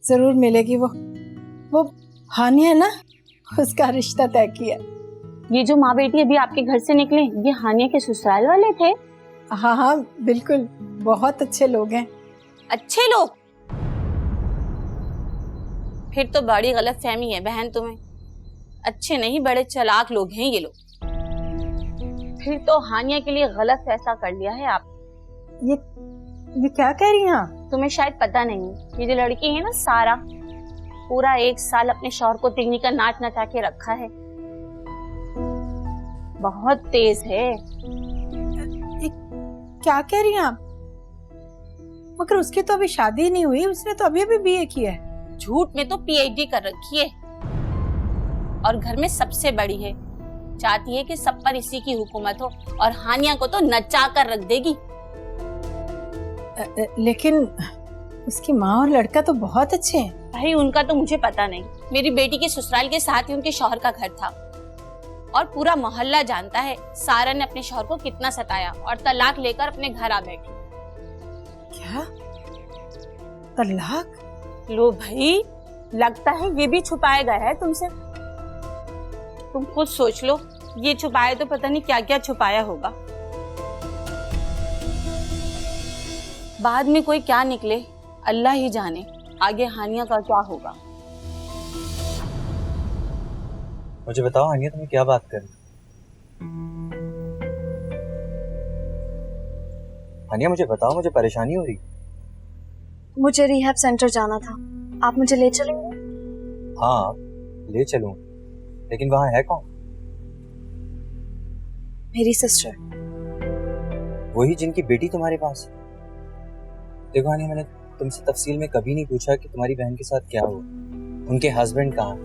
जरूर मिलेगी। वो हानिया है ना, उसका रिश्ता तय किया। ये जो माँ बेटी अभी आपके घर से निकले, ये हानिया के ससुराल वाले थे? हाँ हाँ बिल्कुल, बहुत अच्छे लोग हैं। अच्छे लोग? फिर तो बड़ी गलत फहमी है बहन तुम्हें। अच्छे नहीं, बड़े चालाक लोग हैं ये लोग। फिर तो हानिया के लिए गलत फैसला कर लिया है आप। ये क्या कह रही हैं आप? तुम्हें शायद पता नहीं, ये जो लड़की है ना सारा, पूरा 1 साल अपने शौहर को तिगनी का नाच नचा के रखा है। बहुत तेज है। क्या कह रही हैं आप? मगर उसकी तो अभी शादी नहीं हुई, उसने तो अभी बीए किया है। झूठ में तो पीएचडी कर रखी है और घर में सबसे बड़ी है। चाहती है कि सब पर इसी की हुकूमत हो और हानिया को तो नचा कर रख देगी। लेकिन उसकी माँ और लड़का तो बहुत अच्छे हैं। भाई उनका तो मुझे पता नहीं। मेरी बेटी के ससुराल के साथ ही उनके शौहर का घर था और पूरा मोहल्ला जानता है सारा ने अपने शौहर को कितना सताया और तलाक लेकर अपने घर आ बैठी। क्या? तलाक? लो भाई, लगता है ये भी छुपाया गया है तुमसे। तुम खुद सोच लो, ये छुपाया तो पता नहीं क्या क्या छुपाया होगा। बाद में कोई क्या निकले अल्लाह ही जाने। आगे हानिया का क्या होगा। मुझे बताओ हानिया, तुम्हें क्या बात कर रही? हानिया मुझे बताओ, मुझे परेशानी हो रही। मुझे रिहैब सेंटर जाना था, आप मुझे ले चलेंगे? हाँ ले चलूं, लेकिन वहां है कौन? मेरी सिस्टर। वही जिनकी बेटी तुम्हारे पास है। देखो हानिया, मैंने तुमसे तफसील में कभी नहीं पूछा कि तुम्हारी बहन के साथ क्या हुआ, उनके हस्बैंड कहाँ,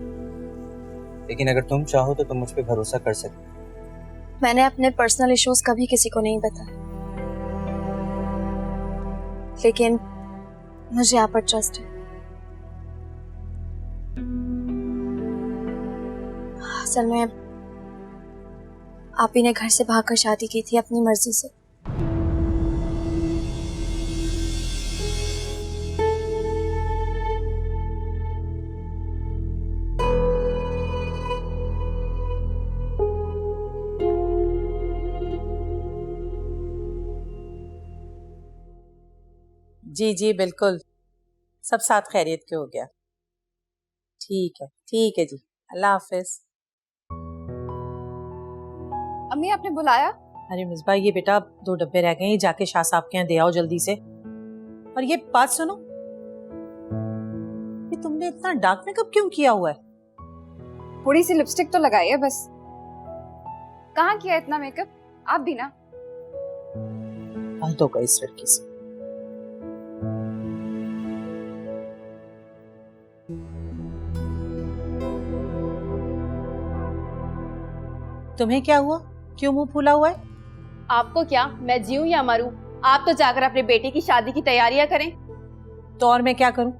लेकिन अगर तुम चाहो तो तुम मुझ पे भरोसा कर सकते। मैंने अपने पर्सनल इश्यूज कभी किसी को नहीं बताया, लेकिन मुझे आप पर ट्रस्ट है। असल में आप ही ने घर से भागकर शादी की थी अपनी मर्जी से। जी जी बिल्कुल, सब साथ खैरियत के हो गया। ठीक है जी, अल्लाह हाफिज। अम्मी आपने बुलाया? अरे मिसबा, ये बेटा 2 डब्बे रह गए, ये जाके शाह साहब के यहाँ दे आओ जल्दी से। और ये बात सुनो, ये तुमने इतना डार्क मेकअप क्यों किया हुआ है? थोड़ी सी लिपस्टिक तो लगाई है बस। कहाँ किया इतना मेकअप? आप भी ना। हाल तो गई इस लड़की से। तुम्हें क्या हुआ, क्यों मुंह फूला हुआ है? आपको क्या, मैं जीऊं या मरूं? आप तो जाकर अपने बेटे की शादी की तैयारियां करें। तो और मैं क्या करूं?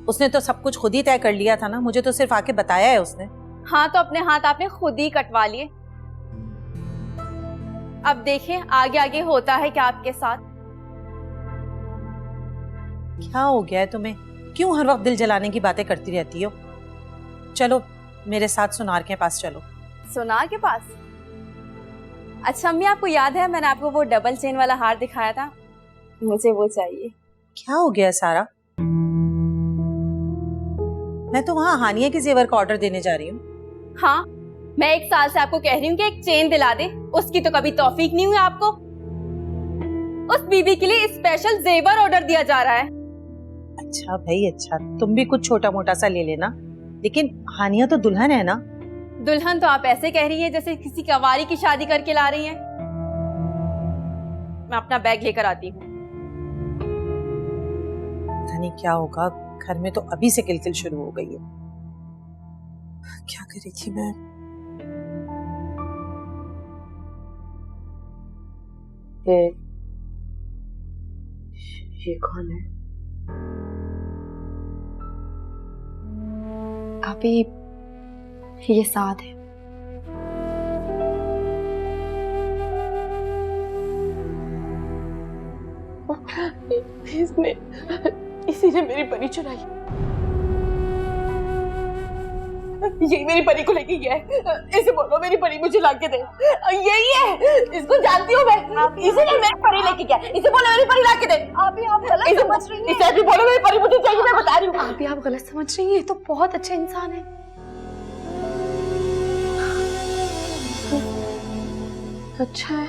उसने तो सब कुछ खुद ही तय कर लिया था ना, मुझे तो सिर्फ आके बताया है उसने। हाँ तो अपने हाथ आपने खुद ही कटवा लिए। अब देखें आगे आगे होता है क्या आपके साथ। क्या हो गया है तुम्हें, क्यों हर वक्त दिल जलाने की बातें करती रहती हो? चलो मेरे साथ सुनार के पास चलो। सोनार के पास? अच्छा अम्मी, आपको याद है मैंने आपको वो डबल चेन वाला हार दिखाया था? मुझे वो चाहिए। क्या हो गया सारा? मैं तो वहाँ हानिया के जेवर का ऑर्डर देने जा रही हूँ। हाँ, मैं 1 साल से आपको कह रही हूँ कि एक चेन दिला दे, उसकी तो कभी तौफीक नहीं हुई आपको। उस बीबी के लिए स्पेशल जेवर ऑर्डर दिया जा रहा है। अच्छा भाई अच्छा, तुम भी कुछ छोटा मोटा सा ले लेना, लेकिन हानिया तो दुल्हन है ना। दुल्हन तो आप ऐसे कह रही है जैसे किसी कवारी की शादी करके ला रही हैं। मैं अपना बैग लेकर आती हूँ। पता नहीं क्या होगा, घर में तो अभी से किलकिल शुरू हो गई है। क्या करी थी मैं? ये कौन है? अभी ये साथ है। इसने इसी ने मेरी परी चुराई। यही मेरी परी को लेके गया है। इसे बोलो मेरी परी मुझे लाके दे। यही है, इसको जानती हूँ मैं। इसी ने मेरी परी लेके गया। इसे बोलो मेरी परी लाके दे। आप गलत समझ रही हैं। इसे भी बोलो मेरी परी मुझे चाहिए, मैं बता रही हूँ। आप गलत समझ रही हैं। ये तो बहुत अच्छा इंसान है। अच्छा है,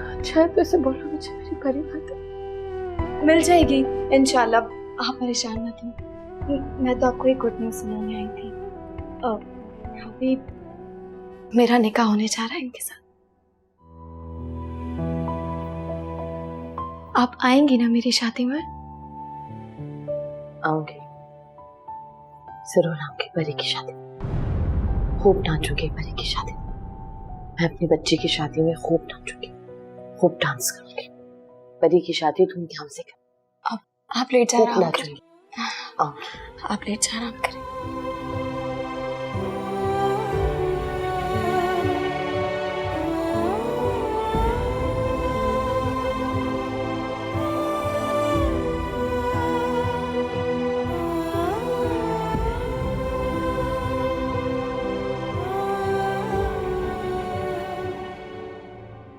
अच्छा है, तो इसे बोलो मुझे मेरी परी लाके मिल जाएगी इंशाल्लाह, आप परेशान मत हो। मैं तो आपको एक गुड न्यूज़ सुनाने आई थी। अभी मेरा निकाह होने जा रहा है इनके साथ। आप आएंगी ना मेरी शादी में? आऊंगी, जरूर आऊंगी परी की शादी में। खूब नाचूंगी परी की शादी में। मैं अपनी बच्ची की शादी में खूब नाचूंगी, खूब डांस करूंगी। परी की शादी धूमधाम से कर। आप लेट जा आराम करें। आप लेट जा आराम करें।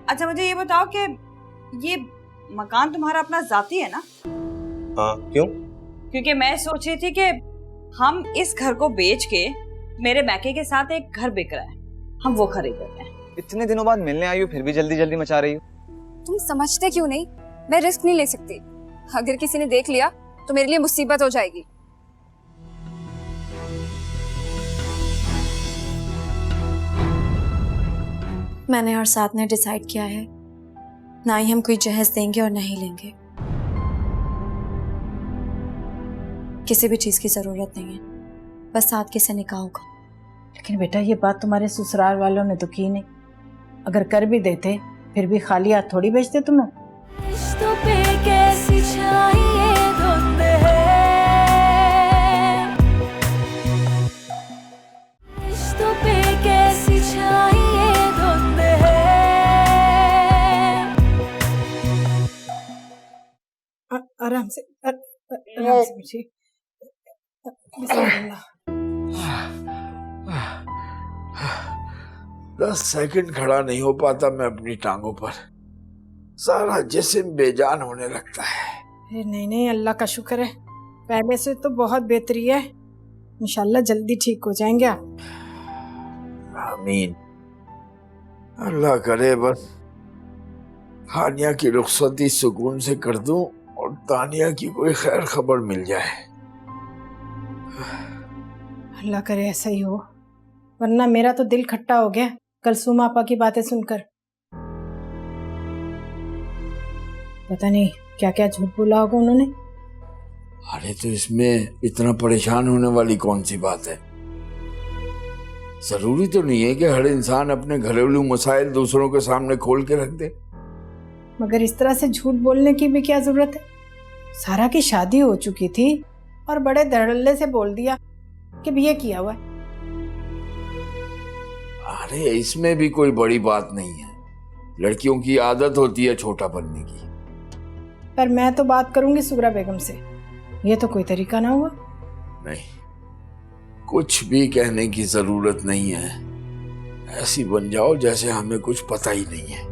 अच्छा मुझे ये बताओ कि ये मकान तुम्हारा अपना जाती है ना? हाँ, क्यों? क्योंकि मैं सोच रही थी कि हम इस घर को बेच के, मेरे मैके के साथ एक घर बिक रहा है, हम वो खरीद लेते हैं। इतने दिनों बाद मिलने आई हो फिर भी जल्दी जल्दी मचा रही हो। तुम समझते क्यों नहीं? मैं रिस्क नहीं ले सकती। अगर किसी ने देख लिया तो मेरे लिए मुसीबत हो जाएगी। मैंने और साथ ने डिसाइड किया है, ना ही हम कोई जहेज देंगे और ना ही लेंगे। किसी भी चीज की जरूरत नहीं है, बस साथ के से निकाह होगा। लेकिन बेटा ये बात तुम्हारे ससुराल वालों ने तो की नहीं। अगर कर भी देते फिर भी खाली हाथ थोड़ी भेजते तुम्हें। रिश्तों पे कैसी छाई धुंध है, रिश्तों पे कैसी छाई धुंध है। आराम से आराम से बेटी। बिस्मिल्लाह। 10 सेकंड खड़ा नहीं हो पाता मैं अपनी टांगों पर, सारा जिस्म बेजान होने लगता है। नहीं नहीं, अल्लाह का शुक्र है, पहले से तो बहुत बेहतरी है। इंशाल्लाह जल्दी ठीक हो जाएंगे आप। आमीन। अल्लाह करे बस हानिया की रुखसती सुकून से कर दूं और तानिया की कोई खैर खबर मिल जाए। अल्लाह करे ऐसा ही हो, वरना मेरा तो दिल खट्टा हो गया कलसूम आपा की बातें सुनकर। पता नहीं क्या क्या झूठ बोला होगा उन्होंने। अरे तो इसमें इतना परेशान होने वाली कौन सी बात है? जरूरी तो नहीं है कि हर इंसान अपने घरेलू मसाइल दूसरों के सामने खोल के रख दे। मगर इस तरह से झूठ बोलने की भी क्या जरूरत है? सारा की शादी हो चुकी थी और बड़े धड़ल्ले से बोल दिया कि बीए किया हुआ है। अरे इसमें भी कोई बड़ी बात नहीं है, लड़कियों की आदत होती है छोटा बनने की। पर मैं तो बात करूंगी सुगरा बेगम से, ये तो कोई तरीका ना हुआ। नहीं, कुछ भी कहने की जरूरत नहीं है, ऐसी बन जाओ जैसे हमें कुछ पता ही नहीं है।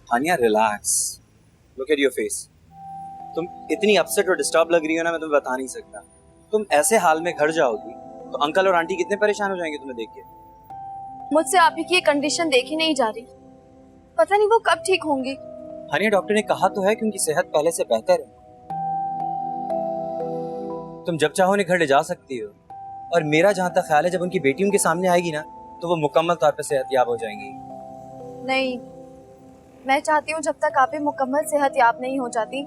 Haniya relax, look at your face. तुम इतनी अपसेट और डिस्टर्ब लग रही हो ना, मैं तुम्हें बता नहीं सकता। तुम ऐसे हाल में घर जाओगी तो अंकल और आंटी कितने परेशान हो जाएंगे तुम्हें देख के। मुझसे आप ही की ये कंडीशन देखी नहीं जा रही, पता नहीं वो कब ठीक होंगी। हानिया डॉक्टर ने कहा तो है कि उनकी सेहत पहले से बेहतर है। तुम जब चाहो उन्हें घर ले जा सकती हो, और मेरा जहां तक ख्याल है जब उनकी बेटी उनके सामने आएगी ना तो वो मुकम्मल तौर पर सेहतयाब हो जाएंगी। नहीं, मैं चाहती हूँ जब तक आप ही मुकम्मल सेहतयाब नहीं हो जाती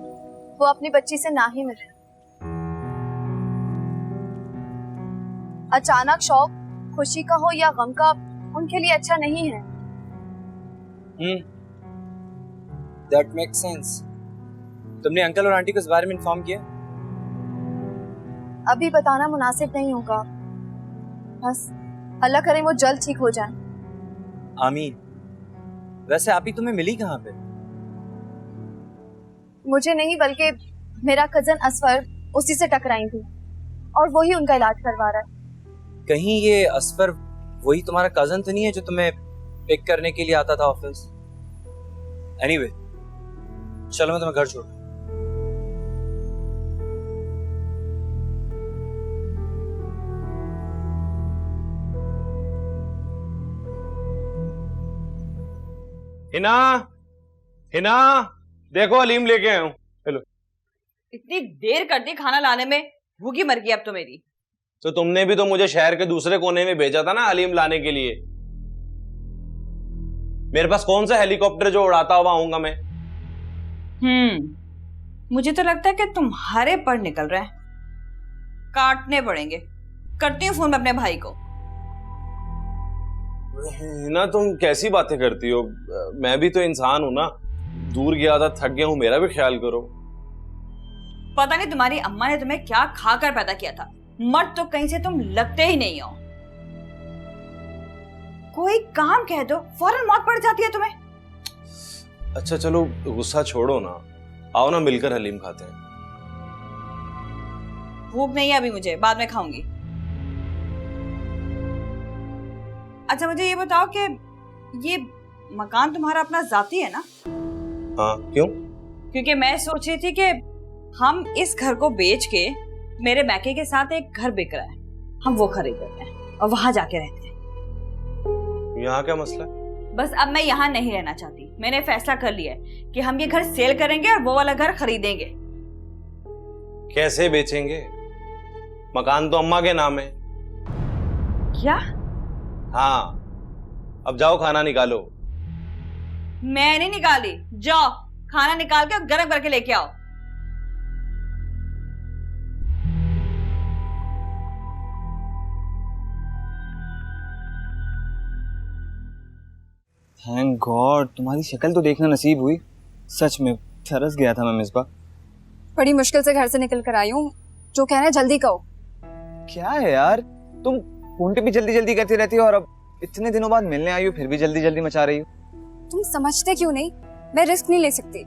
वो अपनी बच्ची से ना ही मिले। अचानक शौक खुशी का हो या गम का उनके लिए अच्छा नहीं है। That makes sense. तुमने अंकल और आंटी को इस बारे में इन्फॉर्म किया? अभी बताना मुनासिब नहीं होगा, बस अल्लाह करे वो जल्द ठीक हो जाए। आमीन। वैसे आप ही तुम्हें मिली कहाँ पे? मुझे नहीं बल्कि मेरा कजन असफर उसी से टकराई थी और वही उनका इलाज करवा रहा है। कहीं ये असफर वही तुम्हारा कजन तो नहीं है जो तुम्हें पिक करने के लिए आता था ऑफिस? एनीवे, चलो मैं तुम्हें घर छोड़। हिना, हिना, देखो अलीम लेके आया हूँ। हेलो। इतनी देर कर दी खाना लाने में, भूखी मर गई अब तो मेरी। तो तुमने भी तो मुझे शहर के दूसरे कोने में भेजा था ना अलीम लाने के लिए। मेरे पास कौन सा हेलीकॉप्टर जो उड़ाता हुआ आऊंगा मैं? मुझे तो लगता है कि तुम्हारे पर निकल रहे हैं, काटने पड़ेंगे। करती हूँ फोन में अपने भाई को। ना तुम कैसी बातें करती हो? मैं भी तो इंसान हूं ना, दूर गया था, थक गया हूं, मेरा भी ख्याल करो। पता नहीं तुम्हारी अम्मा ने तुम्हें क्या खाकर पैदा किया था, मर्द तो कहीं से तुम लगते ही नहीं हो। कोई काम कह दो फौरन मौत पड़ जाती है तुम्हें। अच्छा चलो गुस्सा छोड़ो ना, आओ ना मिलकर हलीम खाते हैं। भूख नहीं है अभी मुझे, बाद में खाऊंगी। अच्छा मुझे ये बताओ कि ये मकान तुम्हारा अपना जाती है ना? हाँ, क्यों? क्योंकि मैं सोच रही थी कि हम इस घर को बेच के, मेरे मैके के साथ एक घर बिक रहा है, हम वो खरीद लेते हैं और वहां जाके रहते हैं। यहाँ क्या मसला है? बस अब मैं यहाँ नहीं रहना चाहती। मैंने फैसला कर लिया है कि हम ये घर सेल करेंगे और वो वाला घर खरीदेंगे। कैसे बेचेंगे? मकान तो अम्मा के नाम है। क्या? हाँ, अब जाओ खाना निकालो। मैं नहीं निकाली, जाओ खाना निकाल के और गर्म करके लेके आओ। थैंक गॉड, तुम्हारी शक्ल तो देखना नसीब हुई। सच में तरस गया था मैं मिसबा। बड़ी मुश्किल से घर से निकल कर आई हूँ, जो कहना है जल्दी कहो। क्या है यार, तुम फोन पे भी जल्दी जल्दी करती रहती हो और अब इतने दिनों बाद मिलने आई हो फिर भी जल्दी जल्दी मचा रही हो। तुम समझते क्यों नहीं? मैं रिस्क नहीं ले सकती।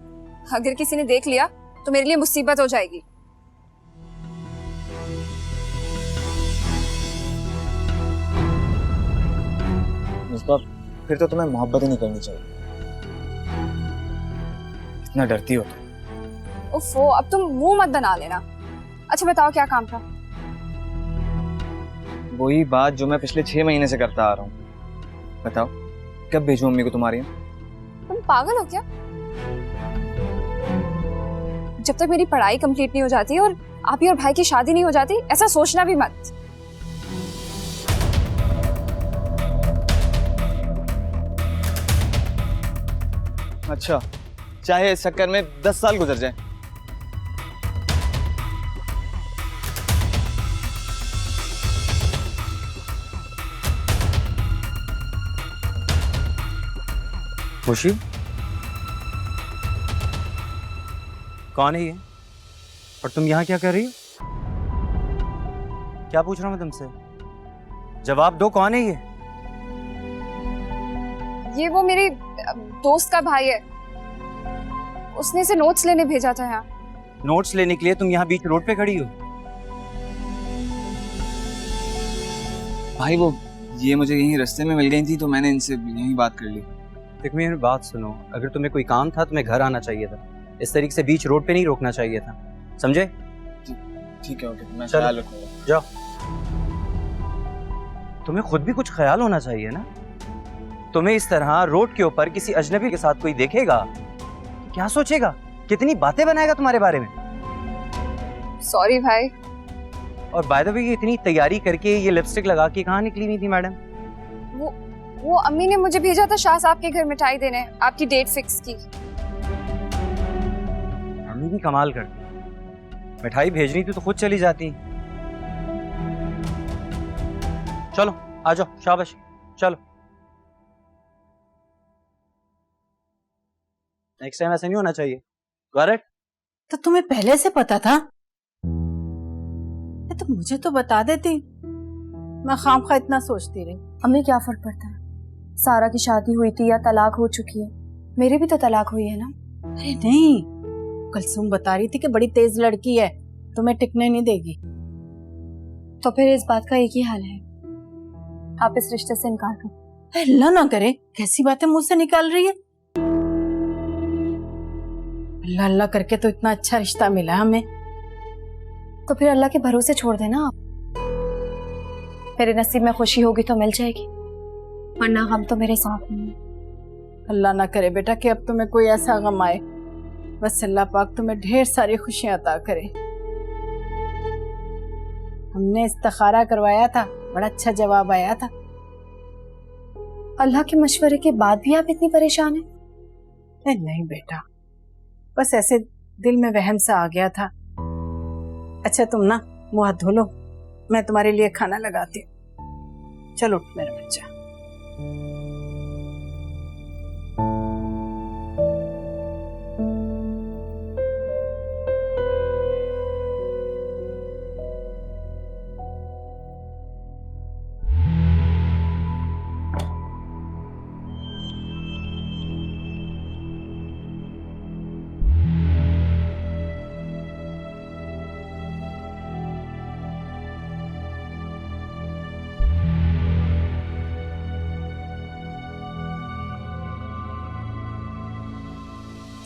अगर किसी ने देख लिया तो मेरे लिए मुसीबत हो जाएगी। मिसबा, फिर तो तुम्हें मोहब्बत ही नहीं करनी चाहिए। इतना डरती हो तुम। उफ़ो, अब तुम मुंह मत बना लेना। अच्छा बताओ क्या काम था? वही बात जो मैं पिछले 6 महीने से करता आ रहा हूँ। बताओ कब भेजूं मम्मी को तुम्हारी यहाँ? तुम पागल हो क्या? जब तक मेरी पढ़ाई कंप्लीट नहीं हो जाती और आप ही और भाई की शादी नहीं हो जाती, ऐसा सोचना भी मत। अच्छा, चाहे इस चक्कर में 10 साल गुजर जाए। खुशी, कौन है ये? और तुम यहाँ क्या कर रही हो? क्या पूछ रहा हूँ मैं तुमसे? जवाब दो, कौन है ये? ये वो मेरी दोस्त का भाई है, उसने इसे नोट्स लेने भेजा था यहाँ। नोट्स लेने के लिए तुम यहाँ बीच रोड पे खड़ी हो? भाई वो ये मुझे यहीं रास्ते में मिल गई थी तो मैंने इनसे यहीं बात कर ली। देख मेरी बात सुनो, अगर तुम्हें कोई काम था तुम्हें घर आना चाहिए था, इस तरीके से बीच रोड पे नहीं रोकना चाहिए था, समझे? ठीक है, ओके, मैं चलो, ख्याल रखूंगा। जाओ। तुम्हें खुद भी कुछ ख्याल होना चाहिए ना। तुम्हें इस तरह रोड के ऊपर किसी अजनबी के साथ कोई देखेगा तो क्या सोचेगा, कितनी बातें बनाएगा तुम्हारे बारे में। सॉरी भाई। और बाय द वे ये इतनी तैयारी करके ये लिपस्टिक लगा के कहाँ निकली हुई थी मैडम? वो अम्मी ने मुझे भेजा था शाह साहब के घर मिठाई देने, आपकी डेट फिक्स की। अम्मी भी कमाल करती, मिठाई भेजनी थी तो खुद चली जाती। चलो आ जाओ, शाबाश, चलो। नेक्स्ट टाइम ऐसा नहीं होना चाहिए। Got it? तो तुम्हें पहले से पता था? तो मुझे तो बता देती, मैं खामखा इतना सोचती रही। अम्मी क्या फर्क पड़ता है, सारा की शादी हुई थी या तलाक हो चुकी है, मेरी भी तो तलाक हुई है ना। अरे नहीं, कुलसुम बता रही थी कि बड़ी तेज लड़की है, तुम्हें टिकने नहीं देगी। तो फिर इस बात का एक ही हाल है, आप इस रिश्ते से इनकार करो। अल्लाह ना करे, कैसी बातें मुंह से निकाल रही है। अल्लाह अल्लाह करके तो इतना अच्छा रिश्ता मिला हमें। तो फिर अल्लाह के भरोसे छोड़ देना आप। मेरे नसीब में खुशी होगी तो मिल जाएगी, वरना हम तो मेरे साथ नहीं। अल्लाह ना करे बेटा कि अब तुम्हें कोई ऐसा गम आए, बस अल्लाह पाक तुम्हें ढेर सारी खुशियां अता करे। हमने इस्तिखारा करवाया था, बड़ा अच्छा जवाब आया था। अल्लाह के मशवरे के बाद भी आप इतनी परेशान हैं? नहीं बेटा, बस ऐसे दिल में वहम सा आ गया था। अच्छा तुम ना मुंह हाथ धो लो, मैं तुम्हारे लिए खाना लगाती हूँ। चलो उठ मेरा बच्चा।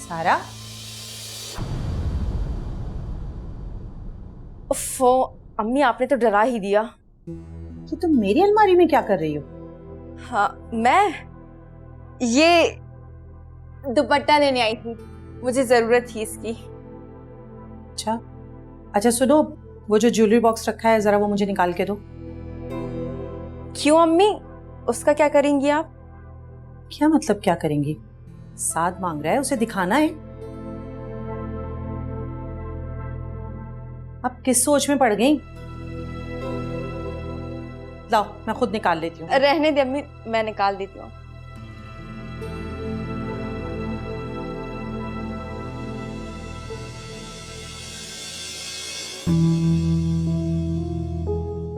सारा, उफ़्फ़ो, अम्मी आपने तो डरा ही दिया। कि तुम मेरी अलमारी में क्या कर रही हो? हाँ, मैं ये दुपट्टा लेने आई थी, मुझे जरूरत थी इसकी। अच्छा सुनो, वो जो ज्वेलरी बॉक्स रखा है जरा वो मुझे निकाल के दो। क्यों अम्मी, उसका क्या करेंगी आप? क्या मतलब क्या करेंगी? साथ मांग रहा है, उसे दिखाना है। अब किस सोच में पड़ गई? लाओ मैं खुद निकाल लेती हूँ। रहने दे अम्मी, मैं निकाल देती हूँ।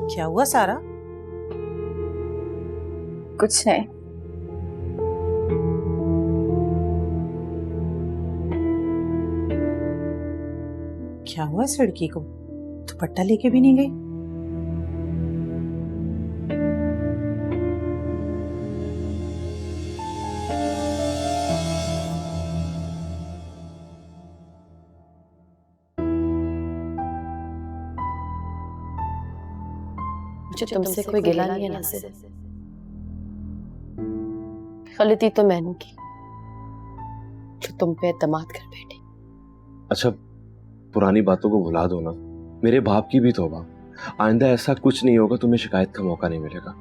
क्या हुआ सारा? कुछ नहीं। क्या हुआ इस लड़की को? दुपट्टा लेके भी नहीं गई। मुझे तुमसे कोई गिला नहीं है नासिर, गलती तो मैंने की जो तुम पे एतमाद कर बैठी। अच्छा पुरानी बातों को भुला दो ना, मेरे बाप की भी तौबा, आइंदा ऐसा कुछ नहीं होगा, तुम्हें शिकायत का मौका नहीं मिलेगा।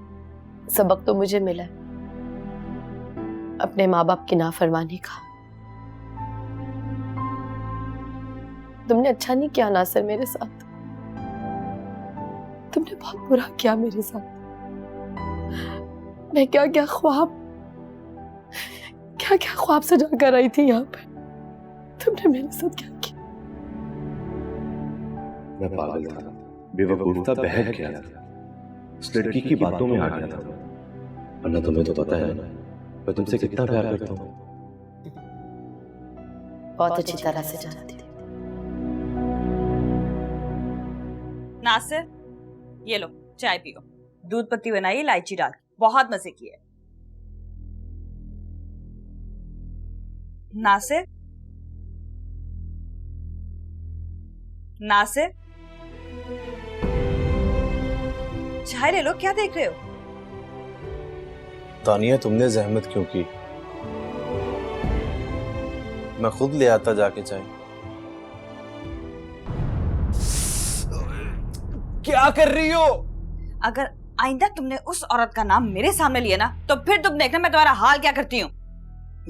सबक तो मुझे मिला अपने माँ बाप की नाफरमानी का। तुमने अच्छा नहीं किया नासिर मेरे साथ, तुमने बहुत बुरा किया मेरे साथ। मैं क्या क्या ख्वाब सजा कर आई थी यहाँ पे, तुमने मेरे साथ क्या किया? मैं पागल था, बेवकूफ था, बहक गया था, उस लड़की की बातों में आ गया था। वरना तुम्हें तो पता है मैं तुमसे कितना प्यार करता हूँ। बहुत अच्छी तरह से जानती थी। नासिर ये लो चाय पियो, दूध पत्ती बनाई इलायची डाल, बहुत मजे की है। नासिर, नासिर चाय ले लो, क्या देख रहे हो? तानिया तुमने जहमत क्यों की? मैं खुद ले आता जाके चाय। क्या कर रही हो? अगर आइंदा तुमने उस औरत का नाम मेरे सामने लिया ना तो फिर तुम देखना मैं तुम्हारा हाल क्या करती हूँ।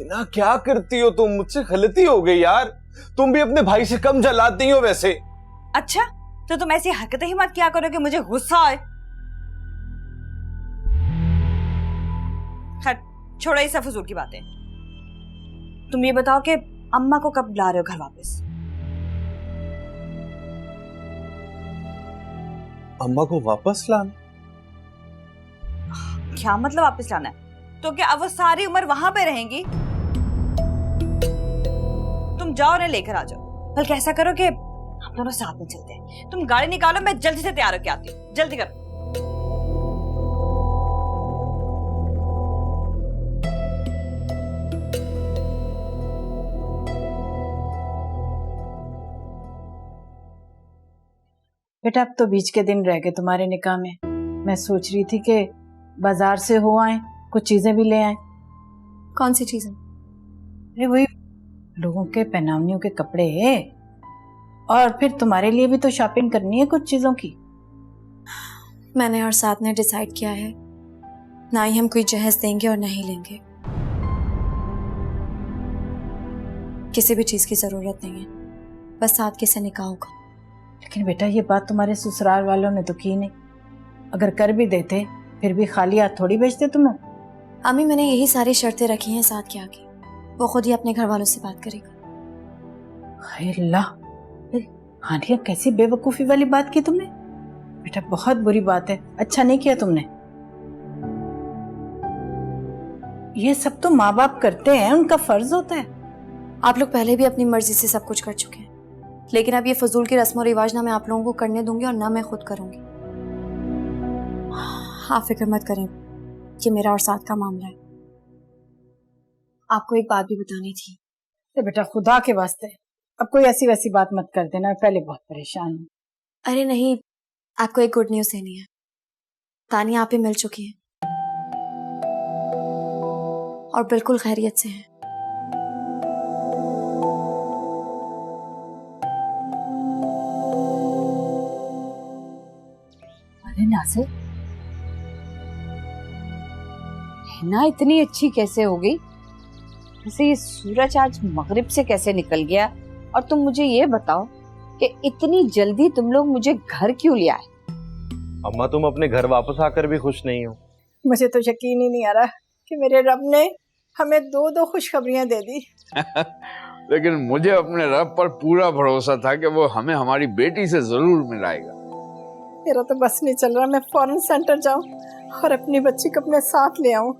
ना क्या करती हो तुम? मुझसे गलती हो गई यार, तुम भी अपने भाई से कम जलाती हो वैसे। अच्छा तो तुम ऐसी हरकतें ही मत क्या करो कि मुझे गुस्सा आए। खैर छोड़ो ये सब फजूल की बातें। तुम ये बताओ कि अम्मा को कब ला रहे हो घर वापस? अम्मा को वापस लाना? क्या मतलब वापस लाना है? तो क्या अब वो सारी उम्र वहां पे रहेंगी? तुम जाओ उन्हें लेकर आ जाओ। बल्कि ऐसा करो कि हम दोनों साथ में चलते हैं। तुम गाड़ी निकालो, मैं जल्दी से तैयार होके आती हूँ। जल्दी करो। बेटा अब तो बीच के दिन रह गए तुम्हारे निकाह में। मैं सोच रही थी कि बाजार से हो आए, कुछ चीजें भी ले आए। कौन सी चीजें? अरे वही लोगों के पहनावनियों के कपड़े, और फिर तुम्हारे लिए भी तो शॉपिंग करनी है कुछ चीजों की। मैंने और साथ ने डिसाइड किया है, ना ही हम कोई जहेज देंगे और ना ही लेंगे। किसी भी चीज की जरूरत नहीं है, बस साथ के से निकाह होगा। लेकिन बेटा ये बात तुम्हारे ससुराल वालों ने तो की नहीं। अगर कर भी देते फिर भी खाली हाथ थोड़ी भेजते तुम्हें। अम्मी मैंने यही सारी शर्तें रखी हैं साथ के आगे, वो खुद ही अपने घर वालों से बात करेगा। हाय अल्लाह, हानिया कैसी बेवकूफी वाली बात की तुमने। बेटा बहुत बुरी बात है, अच्छा नहीं किया तुमने। ये सब तो माँ बाप करते हैं, उनका फर्ज होता है। आप लोग पहले भी अपनी मर्जी से सब कुछ कर चुके हैं, लेकिन अब ये फजूल की रस्म और रिवाज ना मैं आप लोगों को करने दूंगी और ना मैं खुद करूंगी। आप फिक्र मत करें, ये मेरा और साथ का मामला है। आपको एक बात भी बतानी थी। तो बेटा खुदा के वास्ते अब कोई ऐसी वैसी बात मत कर देना, पहले बहुत परेशान हूँ। अरे नहीं, आपको एक गुड न्यूज देनी है। तानिया आप ही मिल चुकी है और बिल्कुल खैरियत से है। अरे नासिर, हिना इतनी अच्छी कैसे हो गई? वैसे ये सूरज आज मगरिब से कैसे निकल गया? और तुम मुझे ये बताओ कि इतनी जल्दी तुम लोग मुझे घर क्यों ले आए? अम्मा तुम अपने घर वापस आकर भी खुश नहीं हो? मुझे तो यकीन ही नहीं आ रहा कि मेरे रब ने हमें दो दो खुशखबरियां दे दी। लेकिन मुझे अपने रब पर पूरा भरोसा था कि वो हमें हमारी बेटी से जरूर मिलाएगा। मेरा तो बस नहीं चल रहा, मैं फौरन सेंटर जाऊं और अपनी बच्ची को अपने साथ ले आऊं।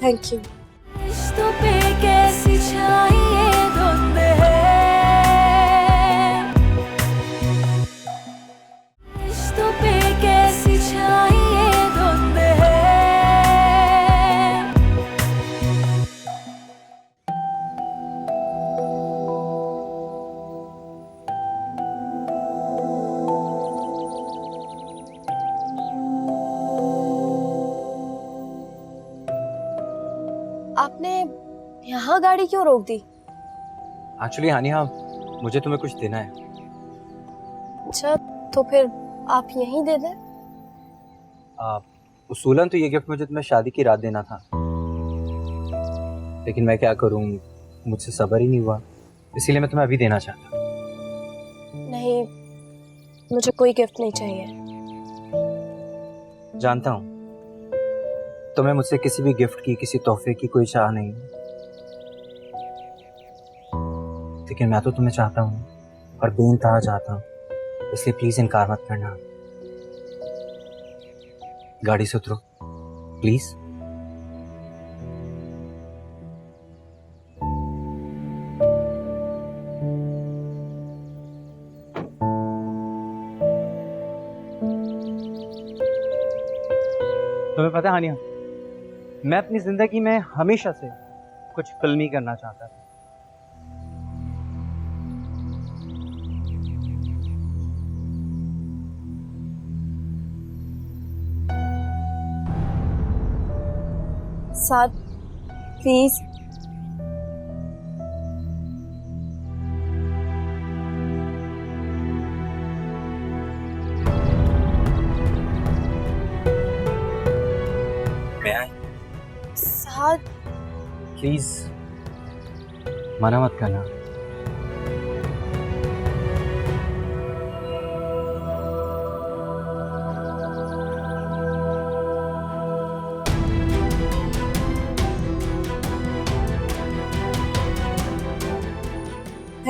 Thank you. रिश्तों पे कैसी छाई ये धुंध है, रिश्तों पे कैसी छाई ये धुंध है। आपने यहाँ गाड़ी क्यों रोक दी? एक्चुअली हानिया, मुझे तुम्हें कुछ देना है। अच्छा, तो फिर आप यहीं दे दें। उसूलन तो ये गिफ्ट मुझे तुम्हें शादी की रात देना था, लेकिन मैं क्या करूं, मुझसे सब्र ही नहीं हुआ, इसीलिए मैं तुम्हें अभी देना चाहता। नहीं, मुझे कोई गिफ्ट नहीं चाहिए। जानता हूं तुम्हें मुझसे किसी भी गिफ्ट की, किसी तोहफे की कोई चाह नहीं, लेकिन मैं तो तुम्हें चाहता हूं और बेइंतहा चाहता हूं, इसलिए प्लीज इनकार मत करना। गाड़ी से उतरो प्लीज। तुम्हें पता है हानिया, मैं अपनी जिंदगी में हमेशा से कुछ फिल्मी करना चाहता था। साथ प्लीज। साथ प्लीज मना मत करना।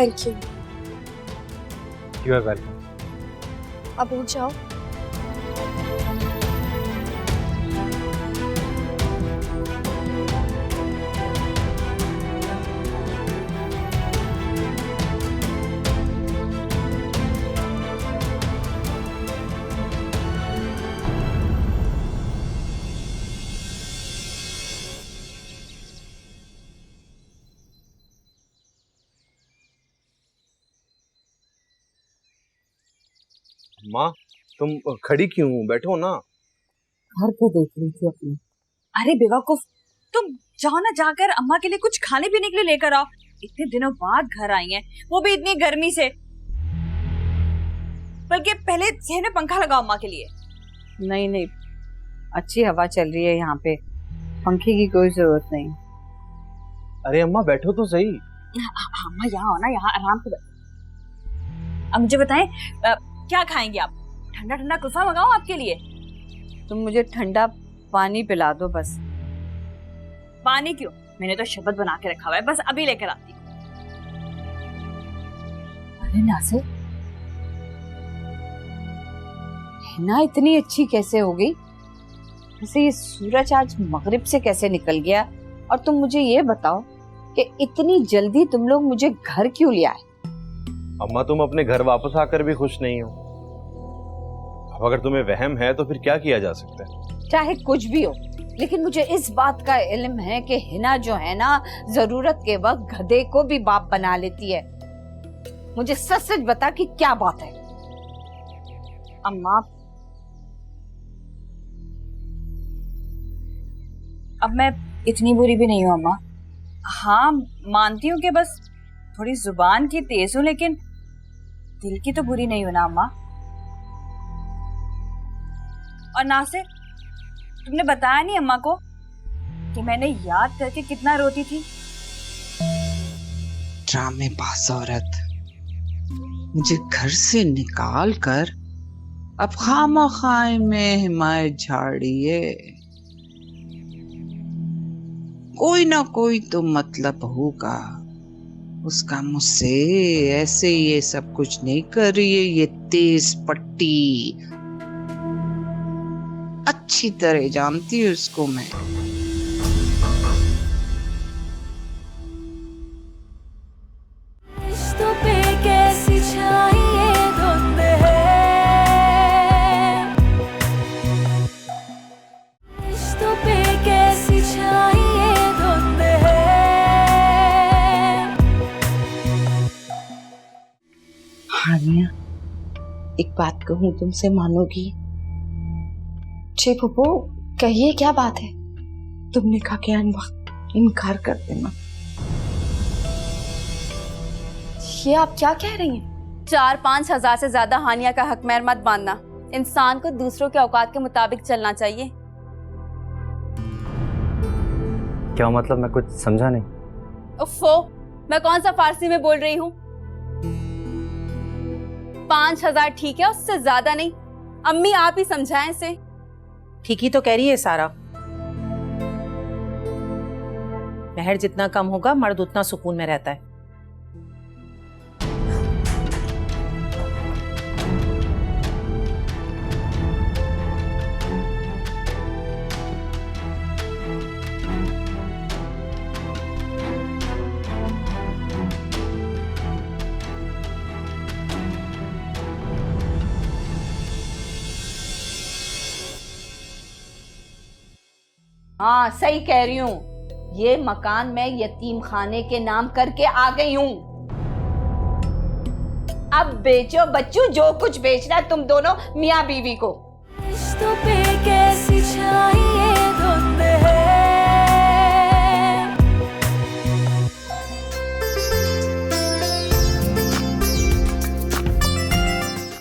Thank you. You are welcome. अब उठ जाओ। माँ तुम खड़ी क्यों, बैठो ना। घर पे देख रही थी अपने। अरे बेवकूफ, तुम जाओ ना, जाकर अम्मा के लिए कुछ खाने पीने के लिए लेकर आओ। इतने दिनों बाद घर आई हैं, वो भी इतनी गर्मी से। बल्कि पहले जहन में पंखा लगाओ अम्मा के लिए। नहीं नहीं, अच्छी हवा चल रही है यहाँ पे, पंखे की कोई जरूरत नहीं। अरे अम्मा बैठो तो सही। अम्मा यहाँ हो ना, यहाँ आराम से बैठो। अब मुझे बताएं क्या खाएंगे आप? ठंडा ठंडा कुल्फा मंगाओ आपके लिए? तुम मुझे ठंडा पानी पिला दो बस। पानी क्यों, मैंने तो शरबत बना के रखा हुआ है, बस अभी लेकर आती हूँ। अरे नासिर, हिना इतनी अच्छी कैसे हो गई? वैसे ये सूरज आज मगरिब से कैसे निकल गया? और तुम मुझे ये बताओ कि इतनी जल्दी तुम लोग मुझे घर क्यों ले आए? अम्मा तुम अपने घर वापस आकर भी खुश नहीं हो। अब अगर तुम्हें वहम है तो फिर क्या किया जा सकता है? चाहे कुछ भी हो, लेकिन मुझे इस बात का इल्म है कि हिना जो है ना, जरूरत के वक्त गधे को भी बाप बना लेती है। मुझे सच सच बता कि क्या बात है। अम्मा अब मैं इतनी बुरी भी नहीं हूँ अम्मा। हाँ मानती हूँ कि बस थोड़ी जुबान की तेज हूँ, लेकिन दिल की तो बुरी नहीं हूँ ना अम्मा। और नासिर, तुमने बताया नहीं अम्मा को कि मैंने याद करके कितना रोती थी? ड्रामेबाज औरत, मुझे घर से निकाल कर अब खामखाए में हिमायत झाड़ी है। कोई ना कोई तो मतलब होगा उसका। मुझसे ऐसे ये सब कुछ नहीं कर रही है ये तेज पट्टी। अच्छी तरह जानती हूँ उसको मैं। रिश्तों पे कैसी छाई ये धुंध है, रिश्तों पे कैसी छाई ये धुंध है। हानिया, एक बात कहूँ तुमसे, मानोगी? जी फूफू, कहिए क्या बात है? तुमने कहा क्या इनकार कर देना। ये आप क्या कह रही हैं? 4-5 हजार से ज्यादा हानिया का हक महर मत बांधना। इंसान को दूसरों के औकात के मुताबिक चलना चाहिए। क्या मतलब, मैं कुछ समझा नहीं। उफ़ो, मैं कौन सा फारसी में बोल रही हूँ? 5,000 ठीक है, उससे ज्यादा नहीं। अम्मी आप ही समझाएं इसे। ठीक ही तो कह रही है सारा। महर जितना कम होगा, मर्द उतना सुकून में रहता है। हाँ सही कह रही हूँ। ये मकान मैं यतीम खाने के नाम करके आ गई हूँ। अब बेचो बच्चू जो कुछ बेचना तुम दोनों मियाँ बीवी को। रिश्तों पे कैसी छाई ये